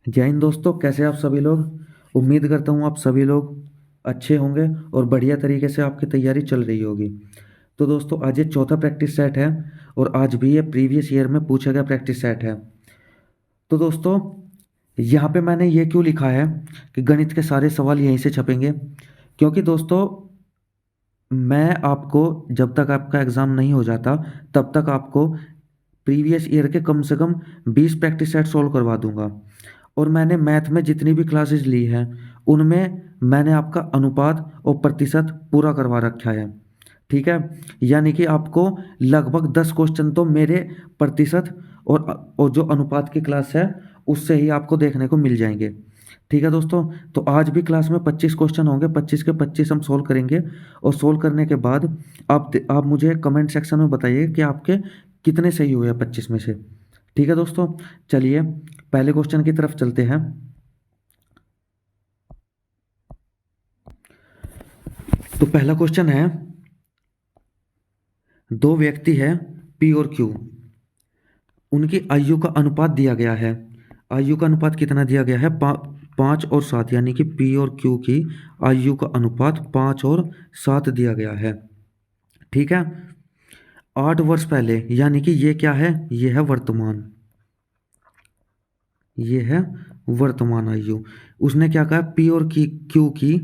जय हिंद दोस्तों, कैसे आप सभी लोग। उम्मीद करता हूँ आप सभी लोग अच्छे होंगे और बढ़िया तरीके से आपकी तैयारी चल रही होगी। तो दोस्तों, आज ये चौथा प्रैक्टिस सेट है और आज भी ये प्रीवियस ईयर में पूछा गया प्रैक्टिस सेट है। तो दोस्तों, यहाँ पे मैंने ये क्यों लिखा है कि गणित के सारे सवाल यहीं से छपेंगे, क्योंकि दोस्तों मैं आपको जब तक आपका एग्ज़ाम नहीं हो जाता तब तक आपको प्रीवियस ईयर के कम से कम 20 प्रैक्टिस सेट सॉल्व करवा दूंगा। और मैंने मैथ में जितनी भी क्लासेस ली हैं उनमें मैंने आपका अनुपात और प्रतिशत पूरा करवा रखा है। ठीक है, यानी कि आपको लगभग 10 क्वेश्चन तो मेरे प्रतिशत और जो अनुपात की क्लास है उससे ही आपको देखने को मिल जाएंगे। ठीक है दोस्तों, तो आज भी क्लास में 25 क्वेश्चन होंगे, 25 के 25 हम सोल्व करेंगे। और सोल्व करने के बाद आप मुझे कमेंट सेक्शन में बताइए कि आपके कितने सही हुए 25 में से। ठीक है दोस्तों, चलिए पहले क्वेश्चन की तरफ चलते हैं। तो पहला क्वेश्चन है, दो व्यक्ति है पी और क्यू, उनकी आयु का अनुपात दिया गया है। आयु का अनुपात कितना दिया गया है? 5 और 7, यानी कि पी और क्यू की आयु का अनुपात 5 और 7 दिया गया है। ठीक है, 8 वर्ष पहले, यानी कि ये क्या है? ये है वर्तमान, ये है वर्तमान आयु। उसने क्या कहा? पी और की क्यू की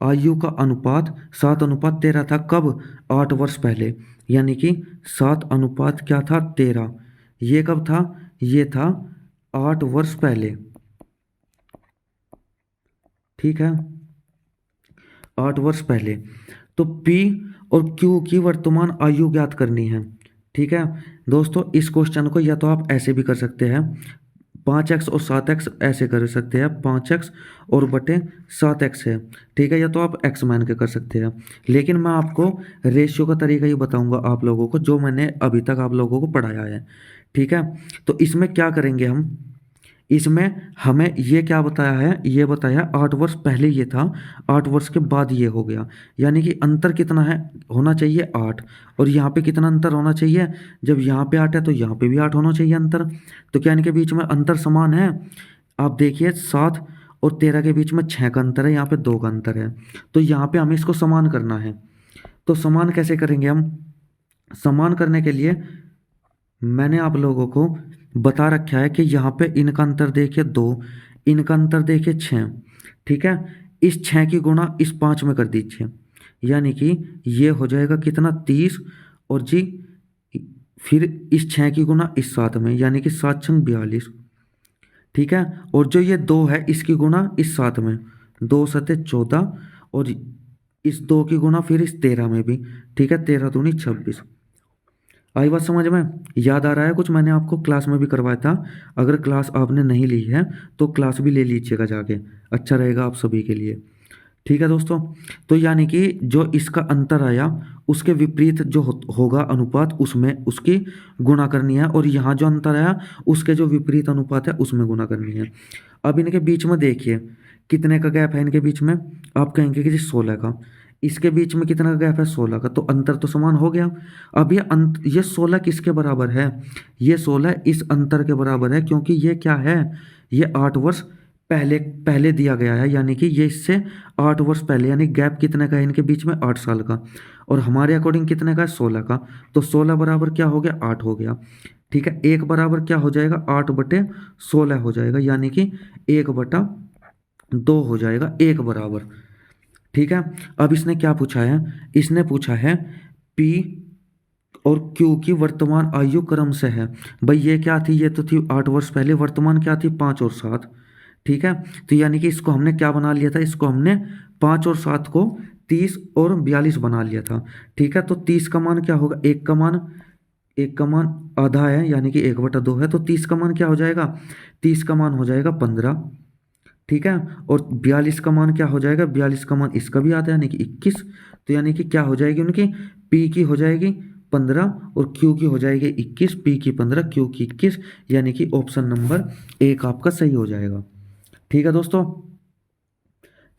आयु का अनुपात 7:13 था। कब? 8 वर्ष पहले, यानी कि 7 अनुपात क्या था? 13। ये कब था? ये था 8 वर्ष पहले। ठीक है, 8 वर्ष पहले। तो P और Q की वर्तमान आयु ज्ञात करनी है। ठीक है दोस्तों, इस क्वेश्चन को या तो आप ऐसे भी कर सकते हैं, 5x और 7x ऐसे कर सकते हैं, 5x और बटे 7x है। ठीक है, या तो आप x मान के कर सकते हैं, लेकिन मैं आपको रेशियो का तरीका ही बताऊंगा आप लोगों को, जो मैंने अभी तक आप लोगों को पढ़ाया है। ठीक है, तो इसमें क्या करेंगे हम? इसमें हमें ये क्या बताया है? ये बताया 8 वर्ष पहले ये था, 8 वर्ष के बाद ये हो गया, यानी कि अंतर कितना है? होना चाहिए 8। और यहाँ पे कितना अंतर होना चाहिए? जब यहाँ पे 8 है तो यहाँ पे भी 8 होना चाहिए अंतर। तो क्या इनके बीच में अंतर समान है? आप देखिए, 7 और 13 के बीच में 6 का अंतर है, यहाँ पे 2 का अंतर है। तो यहाँ पे हमें इसको समान करना है। तो समान कैसे करेंगे हम? समान करने के लिए मैंने आप लोगों को बता रखा है कि यहाँ पे इनका अंतर देखिए 2, इनका अंतर देखिए 6। ठीक है, इस 6 की गुणा इस 5 में कर दीजिए, यानी कि ये हो जाएगा कितना? 30। और जी फिर इस 6 की गुणा इस 7 में, यानी कि 7×6 = 42। ठीक है, और जो ये 2 है इसकी गुणा इस 7 में, 2×7 = 14। और इस 2 की गुणा फिर इस 13 में भी। ठीक है, 13×2 = 26। आई बात समझ में? याद आ रहा है कुछ? मैंने आपको क्लास में भी करवाया था। अगर क्लास आपने नहीं ली है तो क्लास भी ले लीजिएगा जाके, अच्छा रहेगा आप सभी के लिए। ठीक है दोस्तों, तो यानी कि जो इसका अंतर आया उसके विपरीत जो होगा अनुपात, उसमें उसकी गुणा करनी है, और यहाँ जो अंतर आया उसके जो विपरीत अनुपात है उसमें गुणा करनी है। अब इनके बीच में देखिए कितने का गैप है इनके बीच में? आप कहेंगे कि जी 16 का। इसके बीच में कितना गैप है? 16 का। तो अंतर तो समान हो गया। अब ये 16 किसके बराबर है? ये 16 इस अंतर के बराबर है, क्योंकि ये क्या है? ये 8 वर्ष पहले पहले दिया गया है, यानी कि ये इससे 8 वर्ष पहले, यानी गैप कितने का है इनके बीच में? 8 साल का। और हमारे अकॉर्डिंग कितने का है? 16 का। तो 16 बराबर क्या हो गया? 8 हो गया। ठीक है, 1 बराबर क्या हो जाएगा? 8/16 हो जाएगा, यानी कि 1/2 हो जाएगा, 1 बराबर। ठीक है, अब इसने क्या पूछा है? इसने पूछा है पी और क्यू की वर्तमान आयु क्रम से है। भाई ये क्या थी? ये तो थी 8 वर्ष पहले। वर्तमान क्या थी? 5 और 7। ठीक है, तो यानी कि इसको हमने क्या बना लिया था? इसको हमने 5 और 7 को 30 और 42 बना लिया था। ठीक है, तो 30 का मान क्या होगा? एक का मान आधा है, यानी कि 1/2 है, तो 30 का मान क्या हो जाएगा? 30 का मान हो जाएगा 15। ठीक है, और 42 का मान क्या हो जाएगा? 42 का मान इसका भी आता है, यानी कि 21। तो यानी कि क्या हो जाएगी उनकी? पी की हो जाएगी 15 और क्यू की हो जाएगी 21। पी की 15, क्यू की 21, यानी कि ऑप्शन नंबर 1 आपका सही हो जाएगा। ठीक है दोस्तों,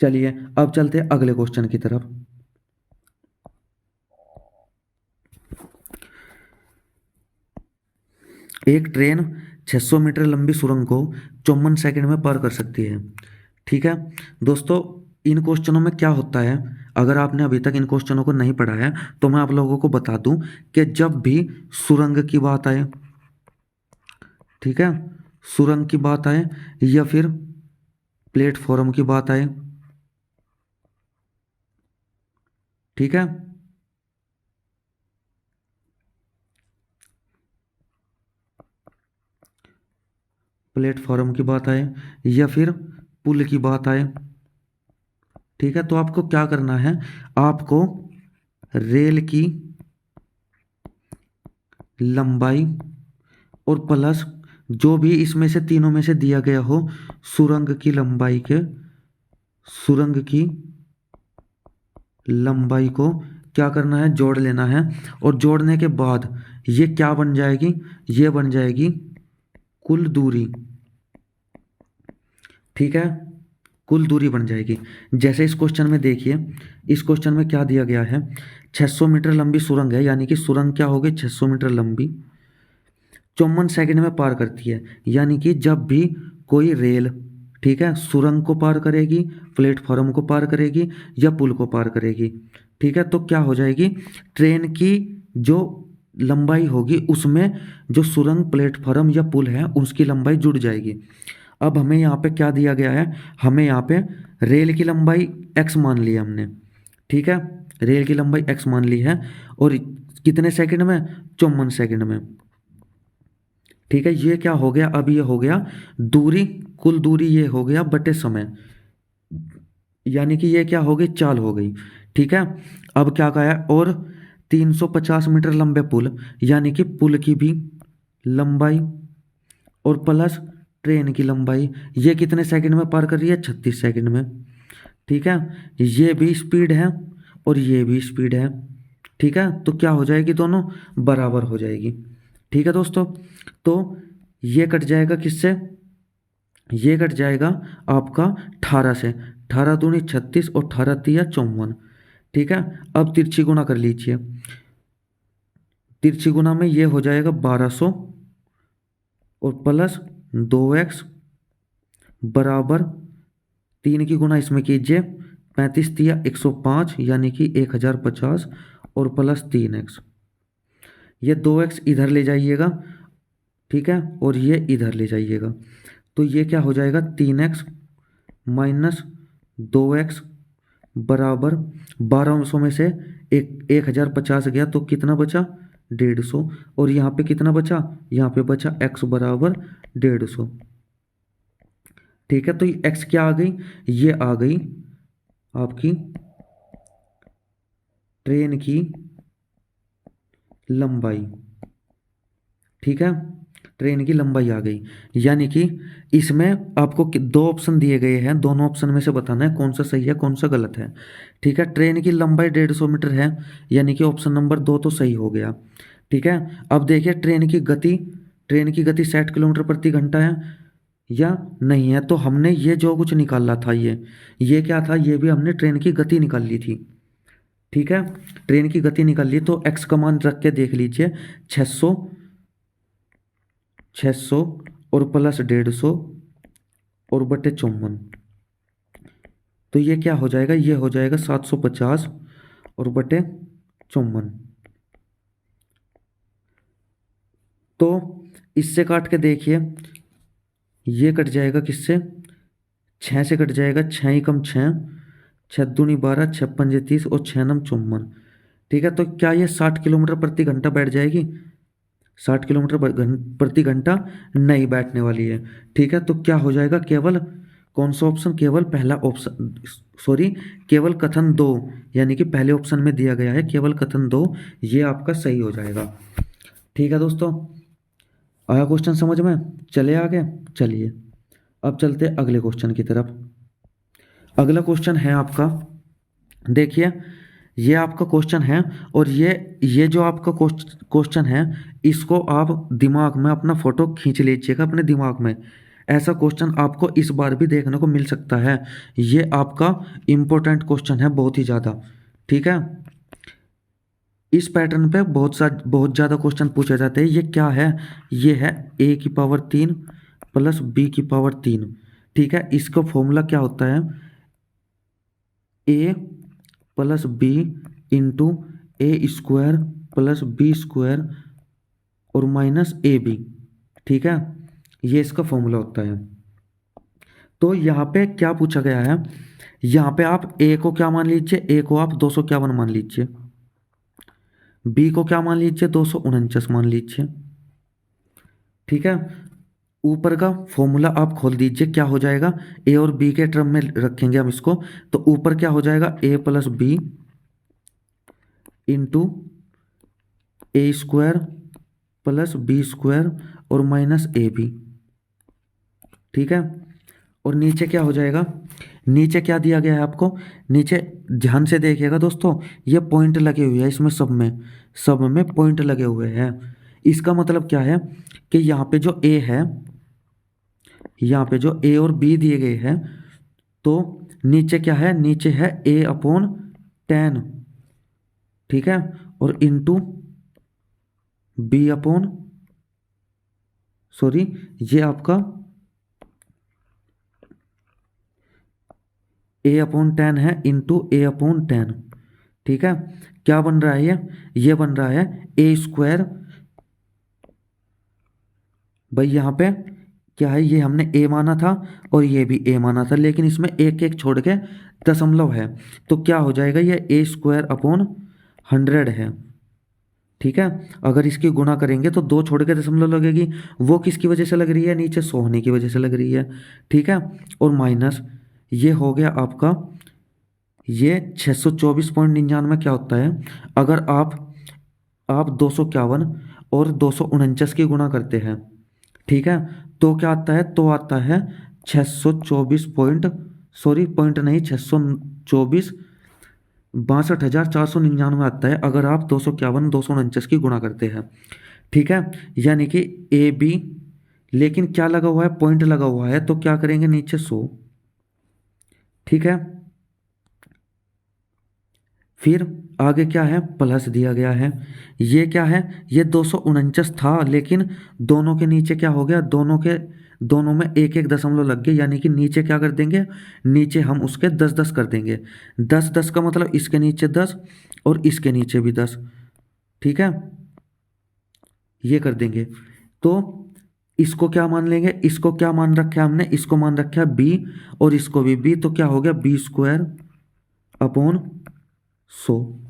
चलिए अब चलते हैं अगले क्वेश्चन की तरफ। एक ट्रेन 600 मीटर लंबी सुरंग को 54 सेकंड में पार कर सकती है। ठीक है दोस्तों, इन क्वेश्चनों में क्या होता है, अगर आपने अभी तक इन क्वेश्चनों को नहीं पढ़ा है तो मैं आप लोगों को बता दूं कि जब भी सुरंग की बात आए, ठीक है, सुरंग की बात आए या फिर प्लेटफॉर्म की बात आए, ठीक है, प्लेटफॉर्म की बात आए या फिर पुल की बात आए, ठीक है, तो आपको क्या करना है, आपको रेल की लंबाई और प्लस जो भी इसमें से तीनों में से दिया गया हो सुरंग की लंबाई के, सुरंग की लंबाई को क्या करना है, जोड़ लेना है। और जोड़ने के बाद ये क्या बन जाएगी, ये बन जाएगी कुल दूरी। ठीक है, कुल दूरी बन जाएगी। जैसे इस क्वेश्चन में देखिए, इस क्वेश्चन में क्या दिया गया है, 600 मीटर लंबी सुरंग है, यानी कि सुरंग क्या होगी, 600 मीटर लंबी, 54 सेकंड में पार करती है। यानी कि जब भी कोई रेल, ठीक है, सुरंग को पार करेगी, प्लेटफॉर्म को पार करेगी या पुल को पार करेगी, ठीक है, तो क्या हो जाएगी, ट्रेन की जो लंबाई होगी उसमें जो सुरंग, प्लेटफॉर्म या पुल है उसकी लंबाई जुड़ जाएगी। अब हमें यहाँ पे क्या दिया गया है, हमें यहाँ पे रेल की लंबाई x मान ली है हमने, ठीक है, रेल की लंबाई x मान ली है और कितने सेकंड में, 54 सेकंड में। ठीक है, ये क्या हो गया, अब ये हो गया दूरी, कुल दूरी ये हो गया बटे समय, यानी कि ये क्या हो गई, चाल हो गई। ठीक है, अब क्या कहा है, और 350 मीटर लंबे पुल, यानी कि पुल की भी लंबाई और प्लस ट्रेन की लंबाई, ये कितने सेकंड में पार कर रही है, 36 सेकंड में। ठीक है, ये भी स्पीड है और ये भी स्पीड है। ठीक है, तो क्या हो जाएगी, दोनों बराबर हो जाएगी। ठीक है दोस्तों, तो ये कट जाएगा किससे, ये कट जाएगा आपका 18 से, 18 दूनी 36 और 18 तिया 54। ठीक है, अब तिरछी गुना कर लीजिए, तिरछी गुना में ये हो जाएगा 1200 और प्लस 2x बराबर 3 की गुना इसमें कीजिए, 35 तिया 105 यानी कि 1050 और प्लस 3x, ये 2x इधर ले जाइएगा, ठीक है, और ये इधर ले जाइएगा, तो ये क्या हो जाएगा, 3x माइनस 2x बराबर 1200 में से 1050 गया तो कितना बचा, 150, और यहाँ पे कितना बचा, यहाँ पे बचा x बराबर 150। ठीक है, तो ये x क्या आ गई, ये आ गई आपकी ट्रेन की लंबाई। ठीक है, ट्रेन की लंबाई आ गई, यानी कि इसमें आपको दो ऑप्शन दिए गए हैं, दोनों ऑप्शन में से बताना है कौन सा सही है कौन सा गलत है। ठीक है, ट्रेन की लंबाई 150 मीटर है, यानी कि ऑप्शन नंबर 2 तो सही हो गया। ठीक है, अब देखिए ट्रेन की गति, ट्रेन की गति 60 किलोमीटर प्रति घंटा है या नहीं है, तो हमने ये जो कुछ निकाला था, ये क्या था, ये भी हमने ट्रेन की गति निकाल ली थी। ठीक है, ट्रेन की गति निकाल ली, तो एक्स का मान रख के देख लीजिए, 600 और प्लस 150 और बटे 54, तो ये क्या हो जाएगा, ये हो जाएगा 750 और बटे 54। तो इससे काट के देखिए, ये कट जाएगा किससे, 6 से कट जाएगा, 6 ही कम 6, 6 दूनी 12, 6 पंजे 30 और 6 नम 54। ठीक है, तो क्या ये 60 किलोमीटर प्रति घंटा बैठ जाएगी, 60 किलोमीटर प्रति घंटा नहीं बैठने वाली है। ठीक है, तो क्या हो जाएगा, केवल कौन सा ऑप्शन, केवल पहला ऑप्शन, सॉरी केवल कथन 2, यानी कि पहले ऑप्शन में दिया गया है केवल कथन 2, ये आपका सही हो जाएगा। ठीक है दोस्तों, आया क्वेश्चन समझ में, चले आगे, चलिए अब चलते अगले क्वेश्चन की तरफ। अगला क्वेश्चन है आपका, देखिए ये आपका क्वेश्चन है, और ये जो आपका क्वेश्चन है, इसको आप दिमाग में अपना फोटो खींच लीजिएगा अपने दिमाग में, ऐसा क्वेश्चन आपको इस बार भी देखने को मिल सकता है। ये आपका इम्पोर्टेंट क्वेश्चन है बहुत ही ज़्यादा। ठीक है, इस पैटर्न पे बहुत ज़्यादा क्वेश्चन पूछे जाते हैं। ये क्या है? ये है a⁻³ प्लस b⁻³ ठीक है। इसका फॉर्मूला क्या होता है? a plus B into a² plus b² और माइनस ab ठीक है। ये इसका फॉर्मूला होता है। तो यहाँ पे क्या पूछा गया है? यहाँ पे आप a को क्या मान लीजिए? a को आप 251 मान लीजिए। b को क्या मान लीजिए? 249 मान लीजिए ठीक है। ऊपर का फॉर्मूला आप खोल दीजिए, क्या हो जाएगा? a और b के टर्म में रखेंगे हम इसको, तो ऊपर क्या हो जाएगा? a plus B into a² plus b² और माइनस ab ठीक है। और नीचे क्या हो जाएगा? नीचे क्या दिया गया है आपको? नीचे ध्यान से देखिएगा दोस्तों, ये पॉइंट लगे हुए हैं इसमें, सब में पॉइंट लगे हुए हैं। इसका मतलब क्या है कि यहाँ पे जो a है, यहाँ पे जो a और b दिए गए हैं, तो नीचे क्या है? नीचे है a/10 ठीक है, और इंटू ये आपका a/10 है इंटू a/10 ठीक है। क्या बन रहा है? ये बन रहा है a²। भाई यहाँ पे क्या है? ये हमने a माना था और ये भी a माना था, लेकिन इसमें एक एक छोड़ के दशमलव है, तो क्या हो जाएगा? ये a²/100 है ठीक है। अगर इसकी गुणा करेंगे तो 2 छोड़ के दशमलव लगेगी, वो किसकी वजह से लग रही है? नीचे 100 होने की वजह से लग रही है ठीक है। और माइनस ये हो गया आपका, ये 624.99 क्या होता है? अगर आप 251 और 249 की गुणा करते हैं ठीक है, तो क्या आता है? तो आता है 624 पॉइंट नहीं, 624 62,499 आता है, अगर आप 251 249 की गुणा करते हैं ठीक है। यानी कि ए बी, लेकिन क्या लगा हुआ है? पॉइंट लगा हुआ है, तो क्या करेंगे? नीचे 100 ठीक है। फिर आगे क्या है? प्लस दिया गया है। ये क्या है? ये 249 था, लेकिन दोनों के नीचे क्या हो गया? दोनों में एक एक दशमलव लग गए, यानी कि नीचे क्या कर देंगे? नीचे हम उसके 10 10 कर देंगे। 10 10 का मतलब इसके नीचे 10 और इसके नीचे भी 10 ठीक है, ये कर देंगे। तो इसको क्या मान लेंगे? इसको क्या मान रखा है हमने? इसको मान रखा है b, और इसको भी b, तो क्या हो गया? b²/100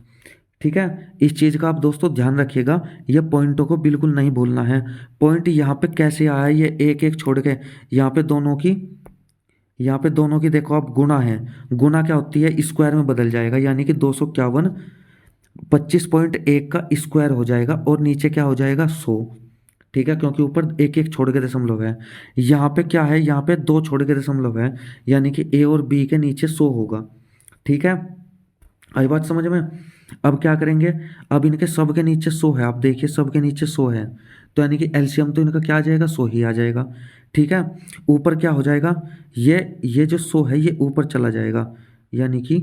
ठीक है। इस चीज़ का आप दोस्तों ध्यान रखिएगा, ये पॉइंटों को बिल्कुल नहीं भूलना है। पॉइंट यहाँ पे कैसे आया? ये एक एक छोड़ के यहाँ पे दोनों की देखो आप गुणा है। गुणा क्या होती है? स्क्वायर में बदल जाएगा, यानी कि 251 25.1 का स्क्वायर हो जाएगा, और नीचे क्या हो जाएगा? 100 ठीक है, क्योंकि ऊपर एक एक छोड़ के दशमलव है। यहाँ पे क्या है? यहाँ पे 2 छोड़ के दशमलव है, यानी कि a और b के नीचे 100 होगा ठीक है। आई बात समझ में? अब क्या करेंगे? अब इनके सब के नीचे 100 है, आप देखिए सब के नीचे 100 है, तो यानी कि एलसीएम तो इनका क्या आ जाएगा? 100 ही आ जाएगा ठीक है। ऊपर क्या हो जाएगा? ये जो 100 है ये ऊपर चला जाएगा, यानी कि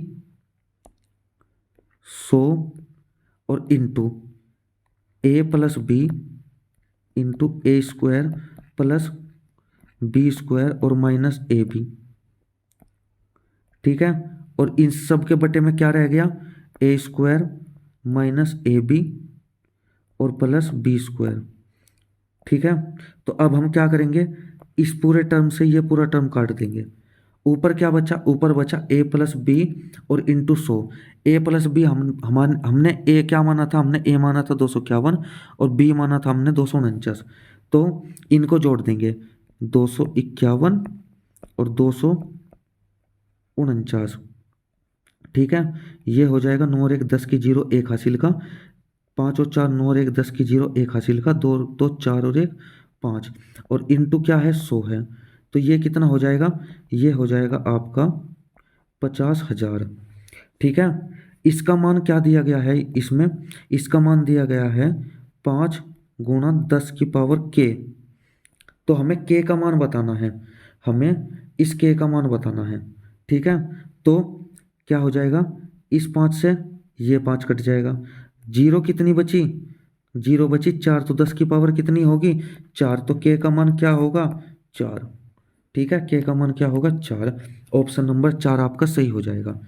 100 और into a+b into a² plus b² और माइनस ab ठीक है। और इन सब के बटे में क्या रह गया? a² माइनस ab और प्लस b² ठीक है। तो अब हम क्या करेंगे? इस पूरे टर्म से ये पूरा टर्म काट देंगे। ऊपर क्या बचा? ऊपर बचा a+b और इंटू 100। a+b हमने a क्या माना था? हमने a माना था 251 और b माना था हमने 249, तो इनको जोड़ देंगे 251 और 249 ठीक है। ये हो जाएगा 9 और 1 10 की 0 1 हासिल का, 5 और 4 9 और 1 10 की 0 1 हासिल का, 2 2 4 और 1 5, और इंटू क्या है? 100 है, तो ये कितना हो जाएगा? ये हो जाएगा आपका 50,000 ठीक है। इसका मान क्या दिया गया है इसमें? इसका मान दिया गया है 5 गुणा 10 की पावर k। तो हमें k का मान बताना है, हमें इस k का मान बताना है ठीक है। तो क्या हो जाएगा? इस 5 से ये 5 कट जाएगा, जीरो कितनी बची, जीरो बची 4, तो 10 की पावर कितनी होगी 4, तो के का मान क्या होगा 4। ठीक है, के का मान क्या होगा 4। ऑप्शन नंबर 4 आपका सही हो जाएगा।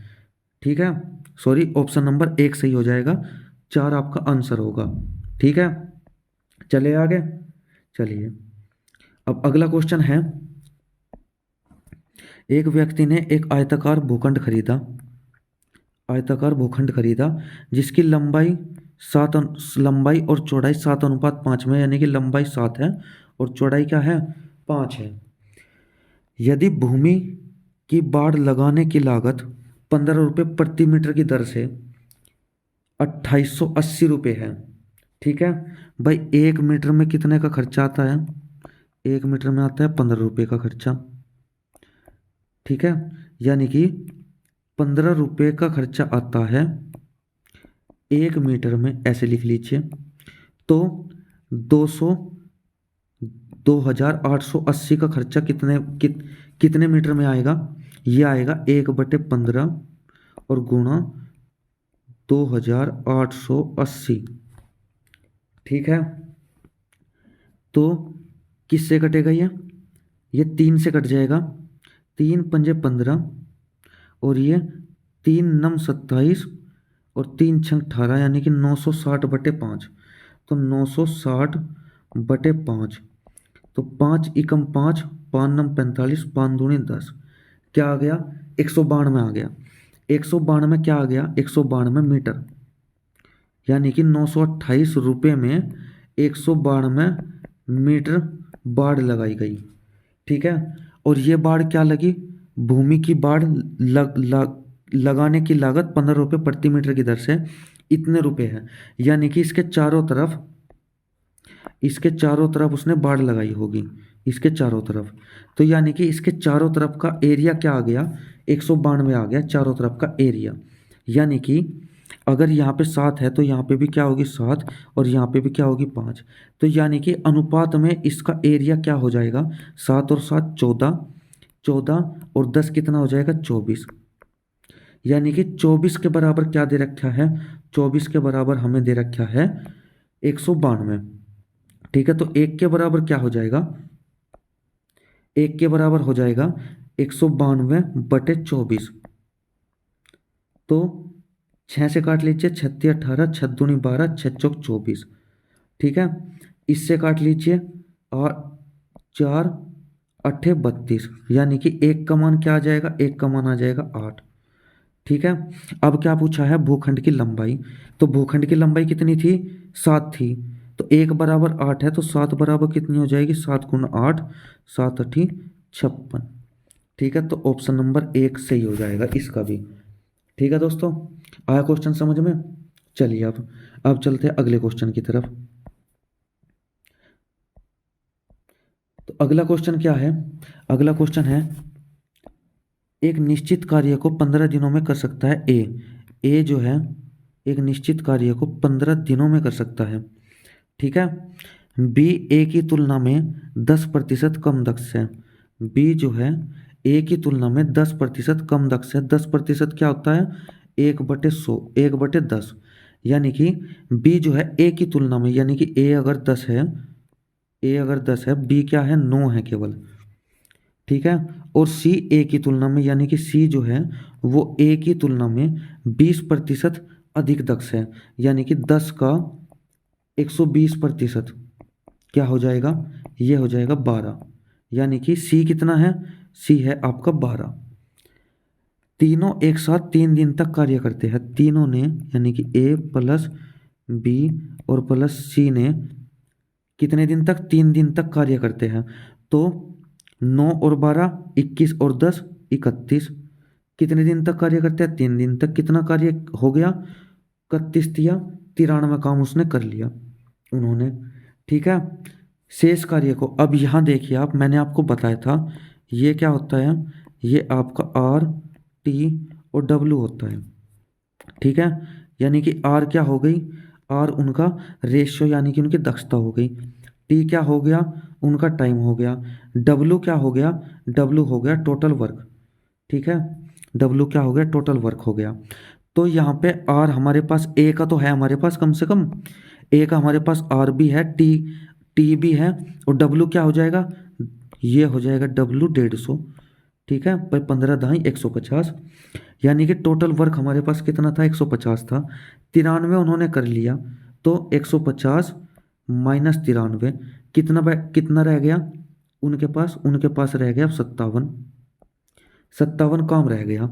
ठीक है, सॉरी ऑप्शन नंबर 1 सही हो जाएगा, 4 आपका आंसर होगा। ठीक है, चले आगे। चलिए अब अगला क्वेश्चन है, एक व्यक्ति ने एक आयताकार भूखंड खरीदा, आयताकार भूखंड खरीदा जिसकी लंबाई लंबाई और चौड़ाई 7:5 में, यानी कि लंबाई 7 है और चौड़ाई क्या है 5 है। यदि भूमि की बाड़ लगाने की लागत 15 रुपये प्रति मीटर की दर से 2880 रुपये है। ठीक है भाई, 1 मीटर में कितने का खर्चा आता है, 1 मीटर में आता है 15 रुपये का खर्चा। ठीक है, यानी कि 15 रुपये का खर्चा आता है 1 मीटर में, ऐसे लिख लीजिए। तो 2880 का खर्चा कितने मीटर में आएगा, ये आएगा 1/15 और गुणा 2880। ठीक है, तो किससे कटेगा ये 3 से कट जाएगा, 3 पंजे 15 और ये 3 नम 27 और 3 छंग 18, यानी कि 960/5। तो 960/5, तो 5 एकम 5, 5 नम 45, 5 दूनी 10, क्या आ गया 192 आ गया। 192 क्या आ गया 192 मीटर, यानी कि 928 रुपये में 192 मीटर बाड़ लगाई गई। ठीक है, और ये बाड़ क्या लगी, भूमि की बाड़ लगाने की लागत 15 रुपये प्रति मीटर की दर से इतने रुपए है, यानी कि इसके चारों तरफ उसने बाड़ लगाई होगी, इसके चारों तरफ। तो यानी कि इसके चारों तरफ का एरिया क्या आ गया 192 आ गया चारों तरफ का एरिया। यानी कि अगर यहाँ पे 7 है तो यहाँ पे भी क्या होगी 7 और यहाँ पे भी क्या होगी 5। तो यानी कि अनुपात में इसका एरिया क्या हो जाएगा, 7 और 7 14, 14 और 10 कितना हो जाएगा 24। यानी कि 24 के बराबर क्या दे रखा है, 24 के बराबर हमें दे रखा है 192। ठीक है, तो 1 के बराबर क्या हो जाएगा, 1 के बराबर हो जाएगा 192/24। तो 6 से काट लीजिए, 36 18, 6 दूनी 12, 6 चौक 24। ठीक है, इससे काट लीजिए और 4 8 32, यानी कि 1 का मान क्या आ जाएगा, 1 का मान आ जाएगा 8। ठीक है, अब क्या पूछा है भूखंड की लंबाई, तो भूखंड की लंबाई कितनी थी 7 थी, तो 1 बराबर 8 है, तो 7 बराबर कितनी हो जाएगी 7 गुना 8, 7 8 56। ठीक है, तो ऑप्शन नंबर 1 सही हो जाएगा इसका भी। ठीक है दोस्तों, आया क्वेश्चन समझ में। चलिए अब चलते हैं अगले क्वेश्चन की तरफ। तो अगला क्वेश्चन क्या है, अगला क्वेश्चन है, एक निश्चित कार्य को 15 दिनों में कर सकता है ए जो है एक निश्चित कार्य को 15 दिनों में कर सकता है। ठीक है, बी ए की तुलना में 10% कम दक्ष है, बी जो है ए की तुलना में 10% कम दक्ष है। 10% क्या होता है 1/100, 1/10, यानी कि बी जो है ए की तुलना में, यानी कि ए अगर 10 है, ए अगर 10 है, बी क्या है 9 है केवल। ठीक है, और सी ए की तुलना में, यानी कि सी जो है वो ए की तुलना में 20% अधिक दक्ष है, यानी कि 10 का 120% क्या हो जाएगा, ये हो जाएगा 12, यानी कि सी कितना है, सी है आपका 12। तीनों एक साथ 3 दिन तक कार्य करते हैं, तीनों ने, यानी कि ए प्लस बी और प्लस सी ने कितने दिन तक, 3 दिन तक कार्य करते हैं। तो 9 और 12 21 और 10 31, कितने दिन तक कार्य करते हैं 3 दिन तक। कितना कार्य हो गया 31 तिया 93 काम उसने कर लिया उन्होंने। ठीक है, शेष कार्य को अब यहाँ देखिए आप, मैंने आपको बताया था ये क्या होता है, ये आपका आर टी और डब्ल्यू होता है। ठीक है, यानी कि आर क्या हो गई, आर उनका रेशियो यानी कि उनकी दक्षता हो गई, टी क्या हो गया उनका टाइम हो गया, डब्ल्यू क्या हो गया, डब्ल्यू हो गया टोटल वर्क। ठीक है, डब्ल्यू क्या हो गया टोटल वर्क हो गया। तो यहाँ पे आर हमारे पास ए का तो है, हमारे पास कम से कम ए का हमारे पास आर भी है, टी भी है, और डब्लू क्या हो जाएगा, ये हो जाएगा डब्लू 150, ठीक है, पर 15 दाई 150, यानी कि टोटल वर्क हमारे पास कितना था, 150 था, 93 उन्होंने कर लिया, तो 150 माइनस 93 कितना रह गया उनके पास रह गया 57 काम रह गया।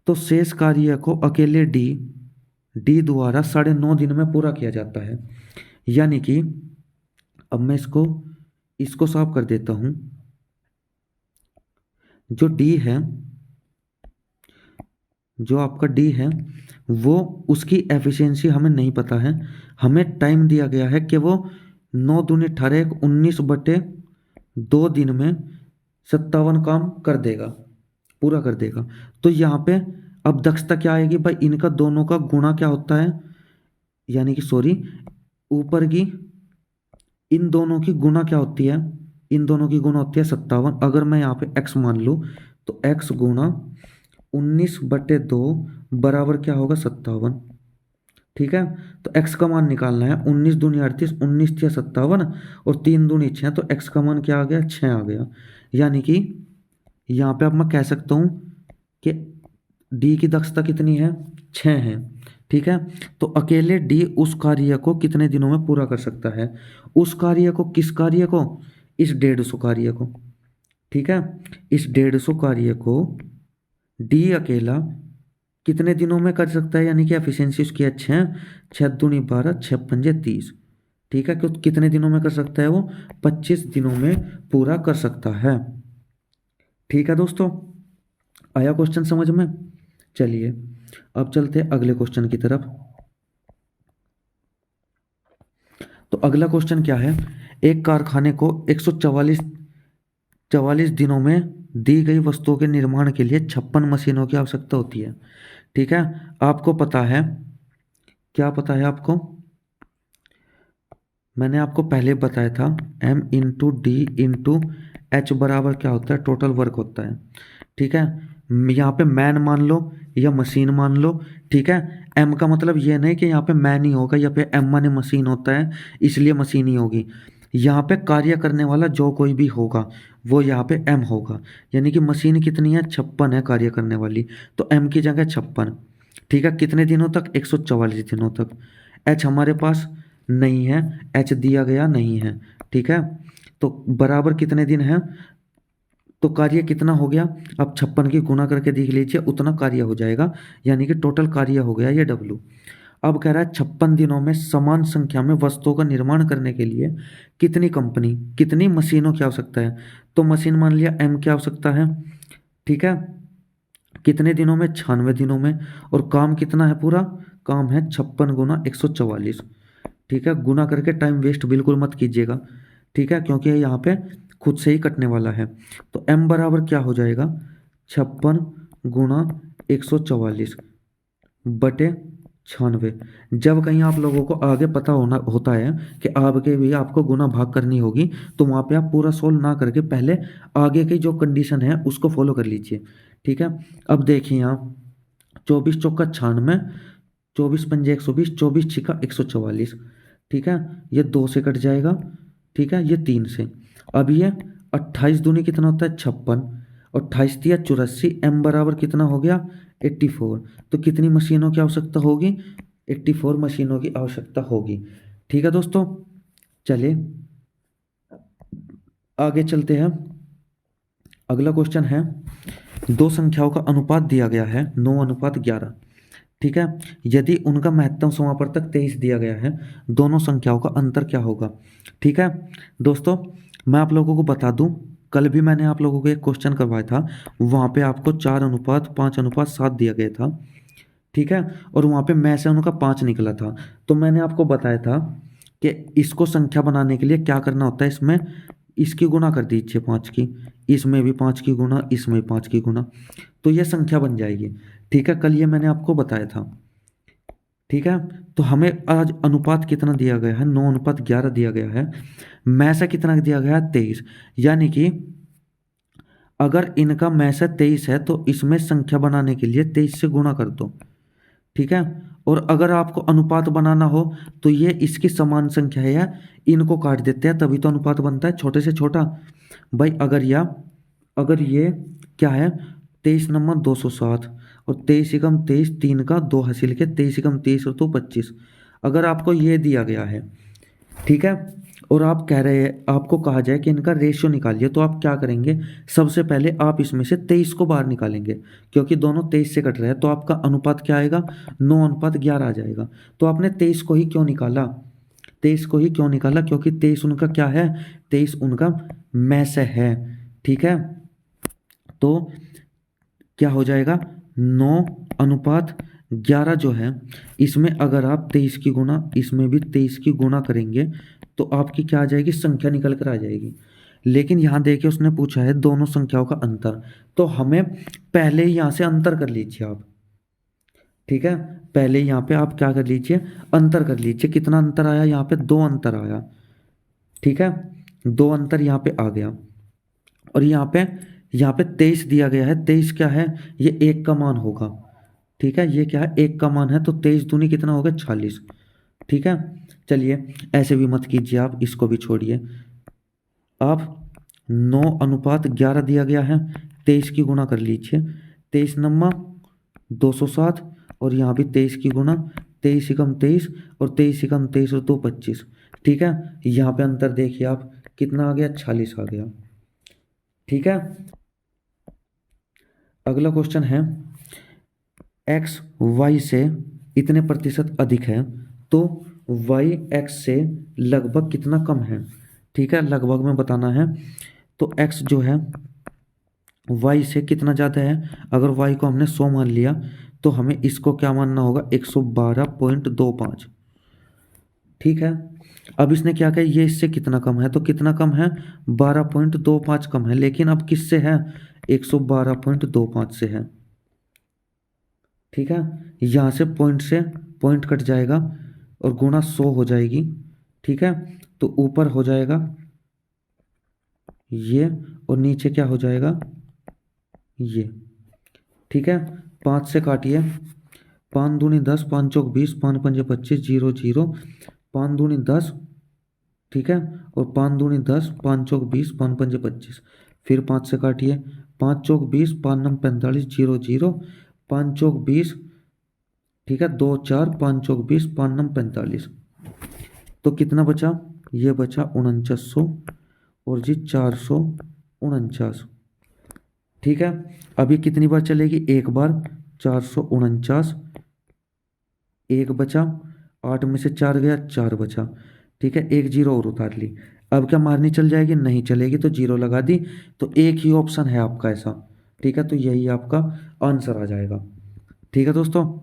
तो शेष कार्य को अकेले डी द्वारा 9.5 दिन में पूरा किया जाता है। यानी कि अब मैं इसको साफ कर देता हूं। जो डी है, जो आपका डी है, वो उसकी एफिशिएंसी हमें नहीं पता है, हमें टाइम दिया गया है कि वो 9 दूनी 18 19/2 दिन में 57 काम कर देगा, पूरा कर देगा। तो यहाँ पे अब दक्षता क्या आएगी भाई, इनका दोनों का गुणा क्या होता है, यानी कि सॉरी, ऊपर की इन दोनों की गुणा क्या होती है, इन दोनों की गुणा होती है 57। अगर मैं यहाँ पे x मान लूँ तो x गुणा 19/2 बराबर क्या होगा 57, ठीक है। तो x का मान निकालना है, 19 दूनी 38, 19 या 57 और 3 दूनी 6, तो x का मान क्या आ गया, 6 आ गया। यानी कि यहाँ पे अब मैं कह सकता हूँ कि डी की दक्षता कितनी है, 6 है, ठीक है। तो अकेले डी उस कार्य को कितने दिनों में पूरा कर सकता है, उस कार्य को, किस कार्य को, इस 150 कार्य को, ठीक है। इस 150 कार्य को डी अकेला कितने दिनों में कर सकता है, यानी कि एफिशिएंसी उसकी है 6, 6 दूनी 12, 6 पंजे 30, ठीक है। कितने दिनों में कर सकता है वो, 25 दिनों में पूरा कर सकता है, ठीक है दोस्तों। आया क्वेश्चन समझ में। चलिए अब चलते हैं अगले क्वेश्चन की तरफ। तो अगला क्वेश्चन क्या है, एक कारखाने को 144 दिनों में दी गई वस्तुओं के निर्माण के लिए 56 मशीनों की आवश्यकता होती है, ठीक है। आपको पता है, क्या पता है आपको, मैंने आपको पहले बताया था m into D into H बराबर क्या होता है, टोटल वर्क होता है, ठीक है। यहाँ पे मैन मान लो या मशीन मान लो, ठीक है। एम का मतलब ये नहीं कि यहाँ पे मैन ही होगा, या पे एम माने मशीन होता है इसलिए मशीन ही होगी। यहाँ पे कार्य करने वाला जो कोई भी होगा वो यहाँ पे एम होगा, यानी कि मशीन कितनी है, 56 है कार्य करने वाली, तो एम की जगह 56, ठीक है। कितने दिनों तक, 144 दिनों तक। एच हमारे पास नहीं है, एच दिया गया नहीं है, ठीक है। तो बराबर कितने दिन है, तो कार्य कितना हो गया, अब 56 की गुना करके देख लीजिए, उतना कार्य हो जाएगा, यानी कि टोटल कार्य हो गया ये डब्लू। अब कह रहा है 56 दिनों में समान संख्या में वस्तुओं का निर्माण करने के लिए कितनी मशीनों की आवश्यकता है। तो मशीन मान लिया एम की आवश्यकता है, ठीक है। कितने दिनों में, 96 दिनों में, और काम कितना है, पूरा काम है 56 गुना 144, ठीक है। गुना करके टाइम वेस्ट बिल्कुल मत कीजिएगा, ठीक है, क्योंकि यहाँ पे खुद से ही कटने वाला है। तो m बराबर क्या हो जाएगा, 56 गुना 144 बटे 96। जब कहीं आप लोगों को आगे पता होता है कि आगे भी आपको गुना भाग करनी होगी, तो वहाँ पे आप पूरा सोल्व ना करके पहले आगे की जो कंडीशन है उसको फॉलो कर लीजिए, ठीक है। अब देखिए यहाँ 24 चौका 96, 24 पंजे 120, 24 छिका 144, ठीक है। ये 2 से कट जाएगा, ठीक है, ये 3 से। अब ये 28 दूनी कितना होता है, 56, और 28 तिया 84, m बराबर कितना हो गया, 84। तो कितनी मशीनों की आवश्यकता होगी, 84 मशीनों की आवश्यकता होगी, ठीक है दोस्तों। चलिए आगे चलते हैं। अगला क्वेश्चन है, दो संख्याओं का अनुपात दिया गया है 9:11, ठीक है। यदि उनका महत्तम समापवर्तक 23 दिया गया है, दोनों संख्याओं का अंतर क्या होगा, ठीक है। दोस्तों मैं आप लोगों को बता दूं, कल भी मैंने आप लोगों को एक क्वेश्चन करवाया था, वहाँ पे आपको 4:5:7 दिया गया था, ठीक है, और वहाँ पे मैं से उनका 5 निकला था। तो मैंने आपको बताया था कि इसको संख्या बनाने के लिए क्या करना होता है, इसमें इसकी गुणा कर दीजिए 5 की, इसमें भी 5 की गुणा, इसमें 5 की गुणा, तो ये संख्या बन जाएगी, ठीक है। कल ये मैंने आपको बताया था, ठीक है। तो हमें आज अनुपात कितना दिया गया है, 9:11 दिया गया है, में से कितना दिया गया है, 23। यानी कि अगर इनका में से 23 है तो इसमें संख्या बनाने के लिए 23 से गुणा कर दो, ठीक है। और अगर आपको अनुपात बनाना हो तो ये इसकी समान संख्या है, इनको काट देते हैं तभी तो अनुपात बनता है, छोटे से छोटा। भाई अगर ये क्या है, 23 नंबर 207 और 23 एकम 23, 3 का 2 हासिल के 23 एकम 23 और 2 25। अगर आपको ये दिया गया है, ठीक है, और आप कह रहे हैं आपको कहा जाए कि इनका रेशियो निकालिए, तो आप क्या करेंगे, सबसे पहले आप इसमें से 23 को बाहर निकालेंगे, क्योंकि दोनों 23 से कट रहे हैं, तो आपका अनुपात क्या आएगा, 9:11 आ जाएगा। तो आपने 23 को ही क्यों निकाला, 23 को ही क्यों निकाला, क्योंकि 23 उनका क्या है, 23 उनका में से है, ठीक है। तो क्या हो जाएगा, 9:11 जो है, इसमें अगर आप 23 की गुना, इसमें भी 23 की गुना करेंगे तो आपकी क्या आ जाएगी, संख्या निकल कर आ जाएगी। लेकिन यहाँ देखिए उसने पूछा है दोनों संख्याओं का अंतर, तो हमें पहले ही यहाँ से अंतर कर लीजिए आप, ठीक है। पहले यहाँ पे आप क्या कर लीजिए, अंतर कर लीजिए। कितना अंतर आया, यहाँ पे 2 अंतर आया, ठीक है, 2 अंतर यहाँ पे आ गया। और यहाँ पे 23 दिया गया है, 23 क्या है, ये 1 का मान होगा, ठीक है, ये क्या है, 1 का मान है, तो 23 दूनी कितना होगा, 46, ठीक है। चलिए ऐसे भी मत कीजिए आप, इसको भी छोड़िए। आप 9:11 दिया गया है, 23 की गुना कर लीजिए, 23 नम्मा 207 और यहाँ भी 23 की गुना, 23 एकम 23 और 23 एकम 23 और 2 25, ठीक है। यहाँ पे अंतर देखिए आप कितना आ गया, 46 आ गया, ठीक है। अगला क्वेश्चन है, एक्स वाई से इतने प्रतिशत अधिक है तो वाई एक्स से लगभग कितना कम है, ठीक है, लगभग में बताना है। तो एक्स जो है वाई से कितना ज़्यादा है, अगर वाई को हमने 100 मान लिया तो हमें इसको क्या मानना होगा, 112.25, ठीक है। अब इसने क्या कहा, ये इससे कितना कम है, तो कितना कम है, 12.25 कम है, लेकिन अब किससे है, 112.25 से है, ठीक है। यहाँ से पॉइंट कट जाएगा और गुणा 100 हो जाएगी, ठीक है। तो ऊपर हो जाएगा ये और नीचे क्या हो जाएगा, ये, ठीक है। 5 से काटिए, 5 दूनी 10, 5 चौक 20, 5 पंजे 25, 0 0, 5 दूनी 10, ठीक है, और 5 दूनी 10, 5 चौक 20, 5 पंजे 25, फिर 5 से काटिए, 5 चौक 20, 5 नम 45, 0 0, 5 चौक 20, ठीक है, 2 4, 5 चौक 20, 5 नम 45, तो कितना बचा, ये बचा 4900 और जी 449, ठीक है। अभी कितनी बार चलेगी, एक बार, 449, एक बचा, 8 में से 4 गया, 4 बचा, ठीक है, एक जीरो और उतार ली। अब क्या मारनी चल जाएगी, नहीं चलेगी, तो जीरो लगा दी, तो एक ही ऑप्शन है आपका ऐसा, ठीक है, तो यही आपका आंसर आ जाएगा, ठीक है दोस्तों।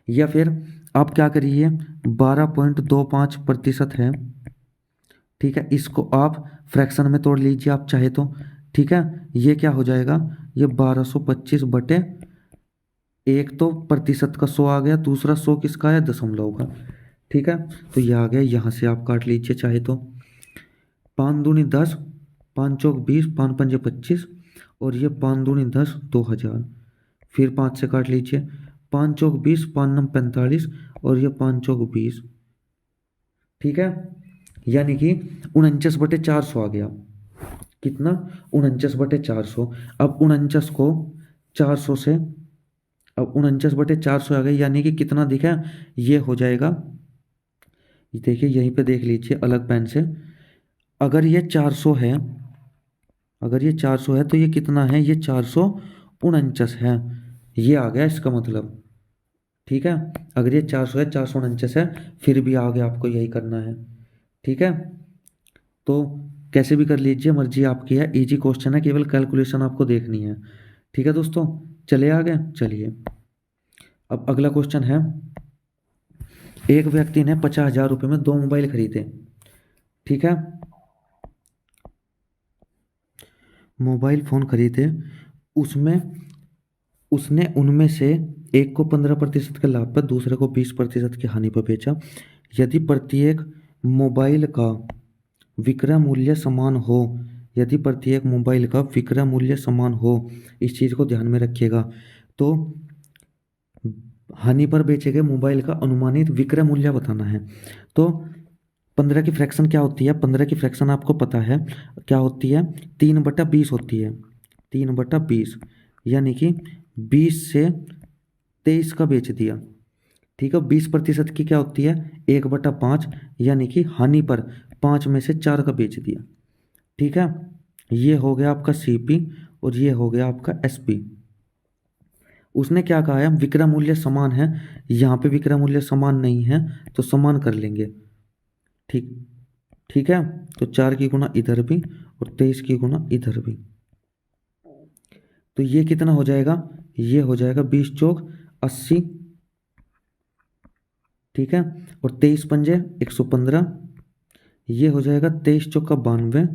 या फिर आप क्या करिए, 12.25% है, ठीक है, इसको आप फ्रैक्शन में तोड़ लीजिए आप चाहे तो, ठीक है। ये क्या हो जाएगा, ये 1225 बटे, एक तो प्रतिशत का 100 आ गया, दूसरा 100 किसका है, दशमलव का, ठीक है। तो ये आ गया, यहाँ से आप काट लीजिए चाहे तो, 5 दूनी 10, 5 चौक 20, 5 पंजे 25 और ये 5 दूनी 10, 2000, फिर 5 से काट लीजिए, 5 चौक 20, 5 नम 45 और ये 5 चौक 20, ठीक है, यानी कि 49/400 आ गया, कितना, 49/400। अब 49 को 400 से, अब 49/400 आ गए, यानी कि कितना दिखा, ये हो जाएगा, देखिए यहीं पे देख लीजिए अलग पेन से, अगर ये 400 है, अगर ये 400 है तो ये कितना है, ये 449 है, ये आ गया इसका मतलब, ठीक है। अगर ये 400 है, 449 है, फिर भी आगे आपको यही करना है, ठीक है। तो कैसे भी कर लीजिए, मर्जी आपकी है, इजी क्वेश्चन है, केवल कैलकुलेशन आपको देखनी है, ठीक है दोस्तों। चले आगे, चलिए अब अगला क्वेश्चन है, एक व्यक्ति ने 50,000 रुपये में 2 मोबाइल खरीदे, ठीक है, मोबाइल फ़ोन खरीदे, उसमें उसने उनमें से एक को 15% के लाभ पर, दूसरे को 20% की हानि पर बेचा। यदि प्रत्येक मोबाइल का विक्रय मूल्य समान हो, यदि प्रत्येक मोबाइल का विक्रय मूल्य समान हो, इस चीज़ को ध्यान में रखिएगा, तो हानि पर बेचे गए मोबाइल का अनुमानित विक्रय मूल्य बताना है। तो 15 की फ्रैक्शन क्या होती है? 15 की फ्रैक्शन आपको पता है क्या होती है? 3/20 होती है। 3/20 यानी कि 20 से 23 का बेच दिया। ठीक है, 20% की क्या होती है? 1/5 यानी कि हानि पर 5 में से 4 का बेच दिया। ठीक है, ये हो गया आपका सीपी और ये हो गया आपका एसपी। उसने क्या कहा है? विक्रय मूल्य समान है। यहाँ पे विक्रय मूल्य समान नहीं है तो समान कर लेंगे। ठीक ठीक है, तो 4 की गुना इधर भी और 23 की गुना इधर भी। तो ये कितना हो जाएगा? ये हो जाएगा 20 चौक 80। ठीक है, और 23 पंजे 115। ये हो जाएगा 23 चौका 92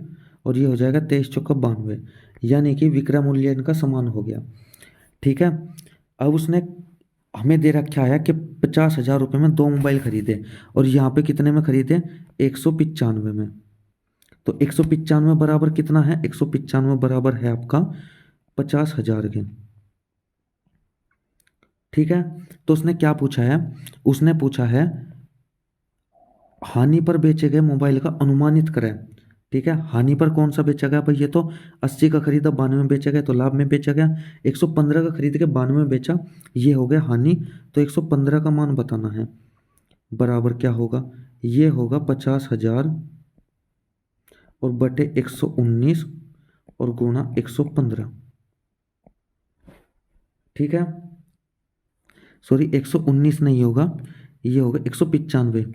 और ये हो जाएगा 23 चौका 92, यानी कि विक्रय मूल्य इनका समान हो गया। ठीक है, अब उसने हमें दे रखा है कि 50,000 रुपये में 2 मोबाइल खरीदे और यहाँ पे कितने में खरीदे? 195 में। तो 195 बराबर कितना है? 195 बराबर है आपका 50,000 के। ठीक है, तो उसने क्या पूछा है? उसने पूछा है हानि पर बेचे गए मोबाइल का अनुमानित करें। ठीक है, हानि पर कौन सा बेचा गया भाई? ये तो 80 का खरीदा 92 में बेचा गया तो लाभ में बेचा गया। 115 का खरीद के 92 में बेचा, ये हो गया हानि। तो 115 का मान बताना है। बराबर क्या होगा? ये होगा 50,000 और बटे 119 और गुणा 115। ठीक है, सॉरी 119 नहीं होगा, ये होगा 195।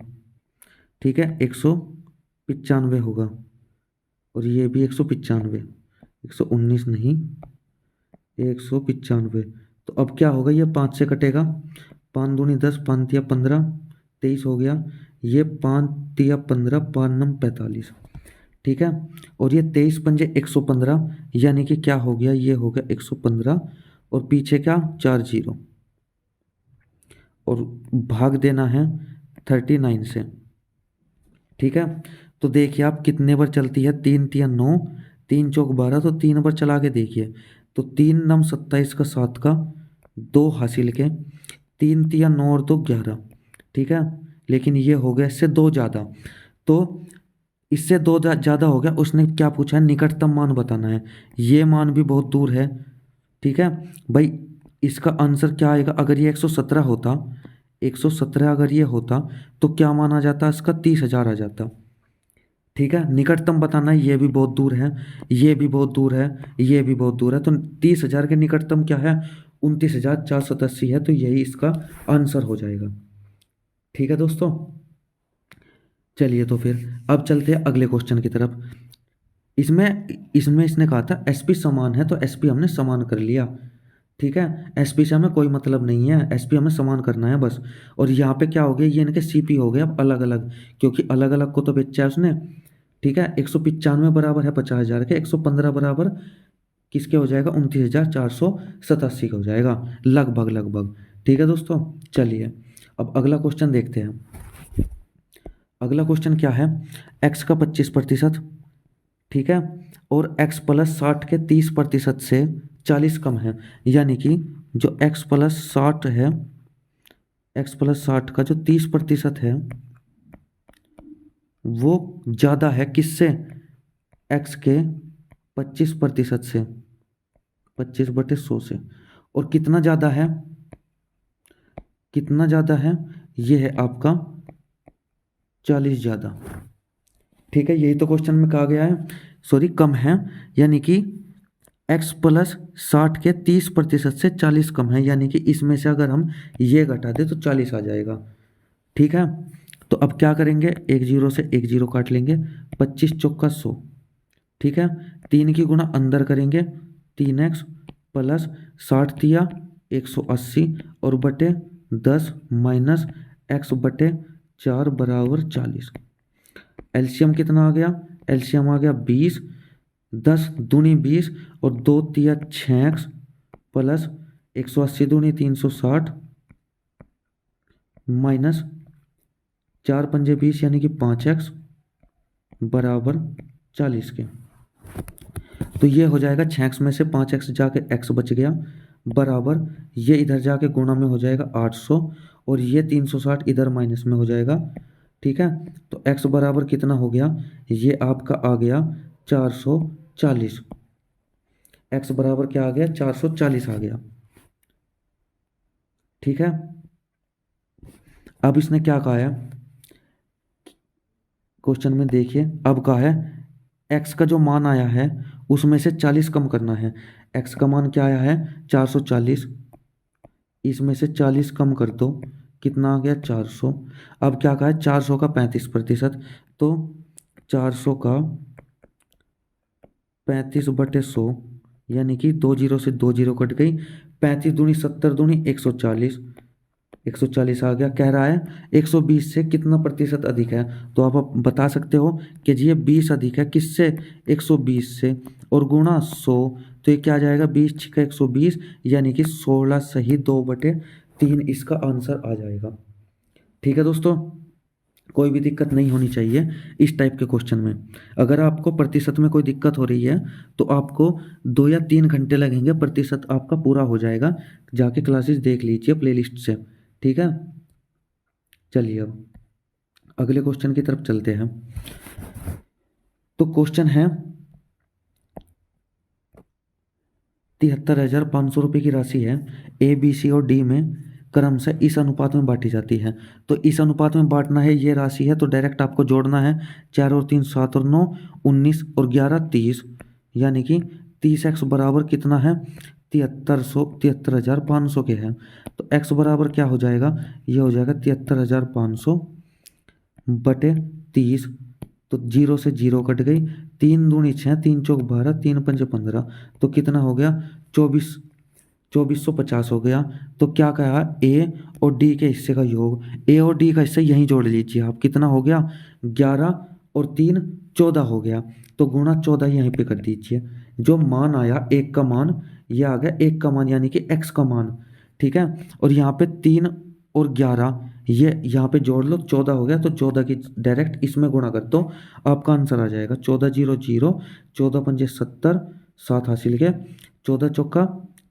ठीक है, 195 होगा और ये भी 195। 119 नहीं, 195। तो अब क्या होगा? ये 5 से कटेगा। 5 दूनी 10, 5 तिया 15, 23 हो गया। ये 5 तिया 15, 5 नम 45। ठीक है, और ये 23 पंजे 115 यानी कि क्या हो गया? ये हो गया 115 और पीछे क्या? 4 जीरो और भाग देना है 39 से। ठीक है, तो देखिए आप कितने बार चलती है? 3 तिया 9, 3 चौक 12, तो 3 बार चला के देखिए। तो 3 नम 27 का 7 का 2 हासिल के, 3 तिया 9 और 2 11। ठीक है, लेकिन ये हो गया इससे 2 ज़्यादा। तो इससे 2 ज़्यादा हो गया। उसने क्या पूछा है? निकटतम मान बताना है। ये मान भी बहुत दूर है। ठीक है भाई, इसका आंसर क्या आएगा? अगर ये 117 होता, 117 अगर ये होता तो क्या मान आ जाता? इसका 30,000 आ जाता। ठीक है, निकटतम बताना है। ये भी बहुत दूर है, ये भी बहुत दूर है, ये भी बहुत दूर है। तो 30,000 के निकटतम क्या है? 29,487 है। तो यही इसका आंसर हो जाएगा। ठीक है दोस्तों, चलिए तो फिर अब चलते हैं अगले क्वेश्चन की तरफ। इसमें इसमें इसने कहा था एसपी समान है, तो एसपी हमने समान कर लिया। ठीक है, एसपी से हमें कोई मतलब नहीं है, एसपी हमें समान करना है बस। और यहाँ पे क्या हो गया? ये इनके सीपी हो गए अब अलग अलग, क्योंकि अलग अलग को तो बेचा है उसने। ठीक है, 195 बराबर है 50,000 के, 115 बराबर किसके हो जाएगा? 29,487 का हो जाएगा, लगभग लगभग। ठीक है दोस्तों, चलिए अब अगला क्वेश्चन देखते हैं। अगला क्वेश्चन क्या है? एक्स का 25%, ठीक है, और x प्लस 60 के 30% से 40 कम है। यानी कि जो x प्लस 60 है, x प्लस 60 का जो 30% है वो ज़्यादा है किससे? x के 25% से, 25/100 से। और कितना ज़्यादा है? कितना ज़्यादा है? ये है आपका 40 ज़्यादा। ठीक है, यही तो क्वेश्चन में कहा गया है, सॉरी कम है। यानी कि x प्लस 60 के 30% से 40 कम है, यानी कि इसमें से अगर हम ये घटा दें तो 40 आ जाएगा। ठीक है, तो अब क्या करेंगे? एक जीरो से एक जीरो काट लेंगे, 25 चौका 100। ठीक है, 3 की गुना अंदर करेंगे, 3x प्लस 60 दिया 180 और बटे 10 माइनस x बटे 4 बराबर 40। एलसीएम कितना आ गया? एलसीएम आ गया 20, 10 दूनी 20 और 2 तिया 6x प्लस 180 दूनी 360 माइनस 4 पंजे 20 यानी कि 5x बराबर 40 के। तो ये हो जाएगा 6x में से 5x जाके x बच गया बराबर ये इधर जाके गुणा में हो जाएगा 800 और ये 360 इधर माइनस में हो जाएगा। ठीक है, तो x बराबर कितना हो गया, ये आपका आ गया 440। x बराबर क्या आ गया, 440 आ गया। ठीक है, अब इसने क्या कहा है क्वेश्चन में, देखिए अब कहा है x का जो मान आया है उसमें से 40 कम करना है। x का मान क्या आया है 440, इसमें से 40 कम कर दो, कितना आ गया 400। अब क्या कहा है 400 का 35%, तो 400 का 35/100 यानी कि 2 जीरो से 2 जीरो कट गई, 35 दूनी 70 दूनी 140, 140 आ गया। कह रहा है 120 से कितना प्रतिशत अधिक है, तो आप बता सकते हो कि जी ये 20 अधिक है किससे, 120 से, और गुणा 100, तो ये क्या आ जाएगा 20 छिका 120 यानी कि 16 सही 2/3 इसका आंसर आ जाएगा। ठीक है दोस्तों, कोई भी दिक्कत नहीं होनी चाहिए इस टाइप के क्वेश्चन में। अगर आपको प्रतिशत में कोई दिक्कत हो रही है तो आपको 2 या 3 घंटे लगेंगे, प्रतिशत आपका पूरा हो जाएगा। जाके क्लासेस देख लीजिए प्लेलिस्ट से। ठीक है, चलिए अब अगले क्वेश्चन की तरफ चलते हैं। तो क्वेश्चन है 73,500 रुपये की राशि है, ए बी सी और डी में क्रमशः इस अनुपात में बांटी जाती है। तो इस अनुपात में बांटना है, ये राशि है तो डायरेक्ट आपको जोड़ना है, 4 और 3 7 और 9 19 और 11 30, यानी कि 30x बराबर कितना है 73,500 के हैं। तो x बराबर क्या हो जाएगा, ये हो जाएगा 73,500 बटे 30, तो 0 से 0 कट गई, 3 दूनी 6 3 चौक 12 3 पंजे 15, तो कितना हो गया 2450 हो गया। तो क्या कहा, ए और डी के हिस्से का योग, ए और डी का हिस्सा यहीं जोड़ लीजिए आप, कितना हो गया 11 और 3 14 हो गया, तो गुणा 14 यहीं पे कर दीजिए। जो मान आया एक का मान, ये आ गया एक का मान यानी कि एक्स का मान। ठीक है, और यहाँ पे 3 और 11 ये यहाँ पे जोड़ लो, 14 हो गया, तो 14 की डायरेक्ट इसमें गुणा कर दो, आपका आंसर आ जाएगा 14 0 0, 14 पंजे 70, 7 हासिल के, 14 चौका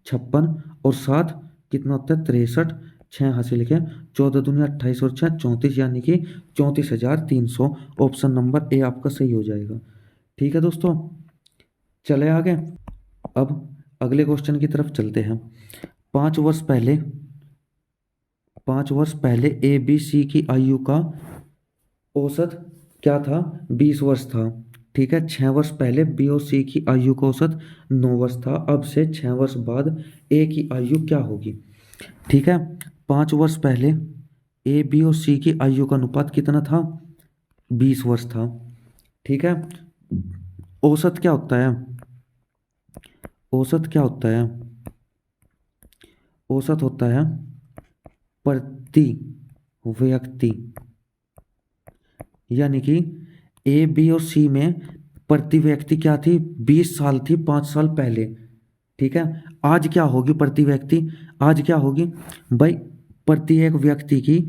56 और 7 कितना होता है 63, 6 हासिल के, 14 दूनी 28 और 6 34, यानी कि 34,300। ऑप्शन नंबर ए आपका सही हो जाएगा। ठीक है दोस्तों, चले आगे। अब अगले क्वेश्चन की तरफ चलते हैं। 5 वर्ष पहले ए बी सी की आयु का औसत क्या था, 20 वर्ष था। ठीक है, 6 वर्ष पहले बी और सी की आयु का औसत 9 वर्ष था। अब से 6 वर्ष बाद ए की आयु क्या होगी। ठीक है, 5 वर्ष पहले ए बी और सी की आयु का अनुपात कितना था, 20 वर्ष था। ठीक है, औसत क्या होता है, औसत क्या होता है, औसत होता है प्रति व्यक्ति, यानी कि ए बी और सी में प्रति व्यक्ति क्या थी 20 साल थी 5 साल पहले। ठीक है, आज क्या होगी प्रति व्यक्ति, आज क्या होगी भाई, प्रति एक व्यक्ति की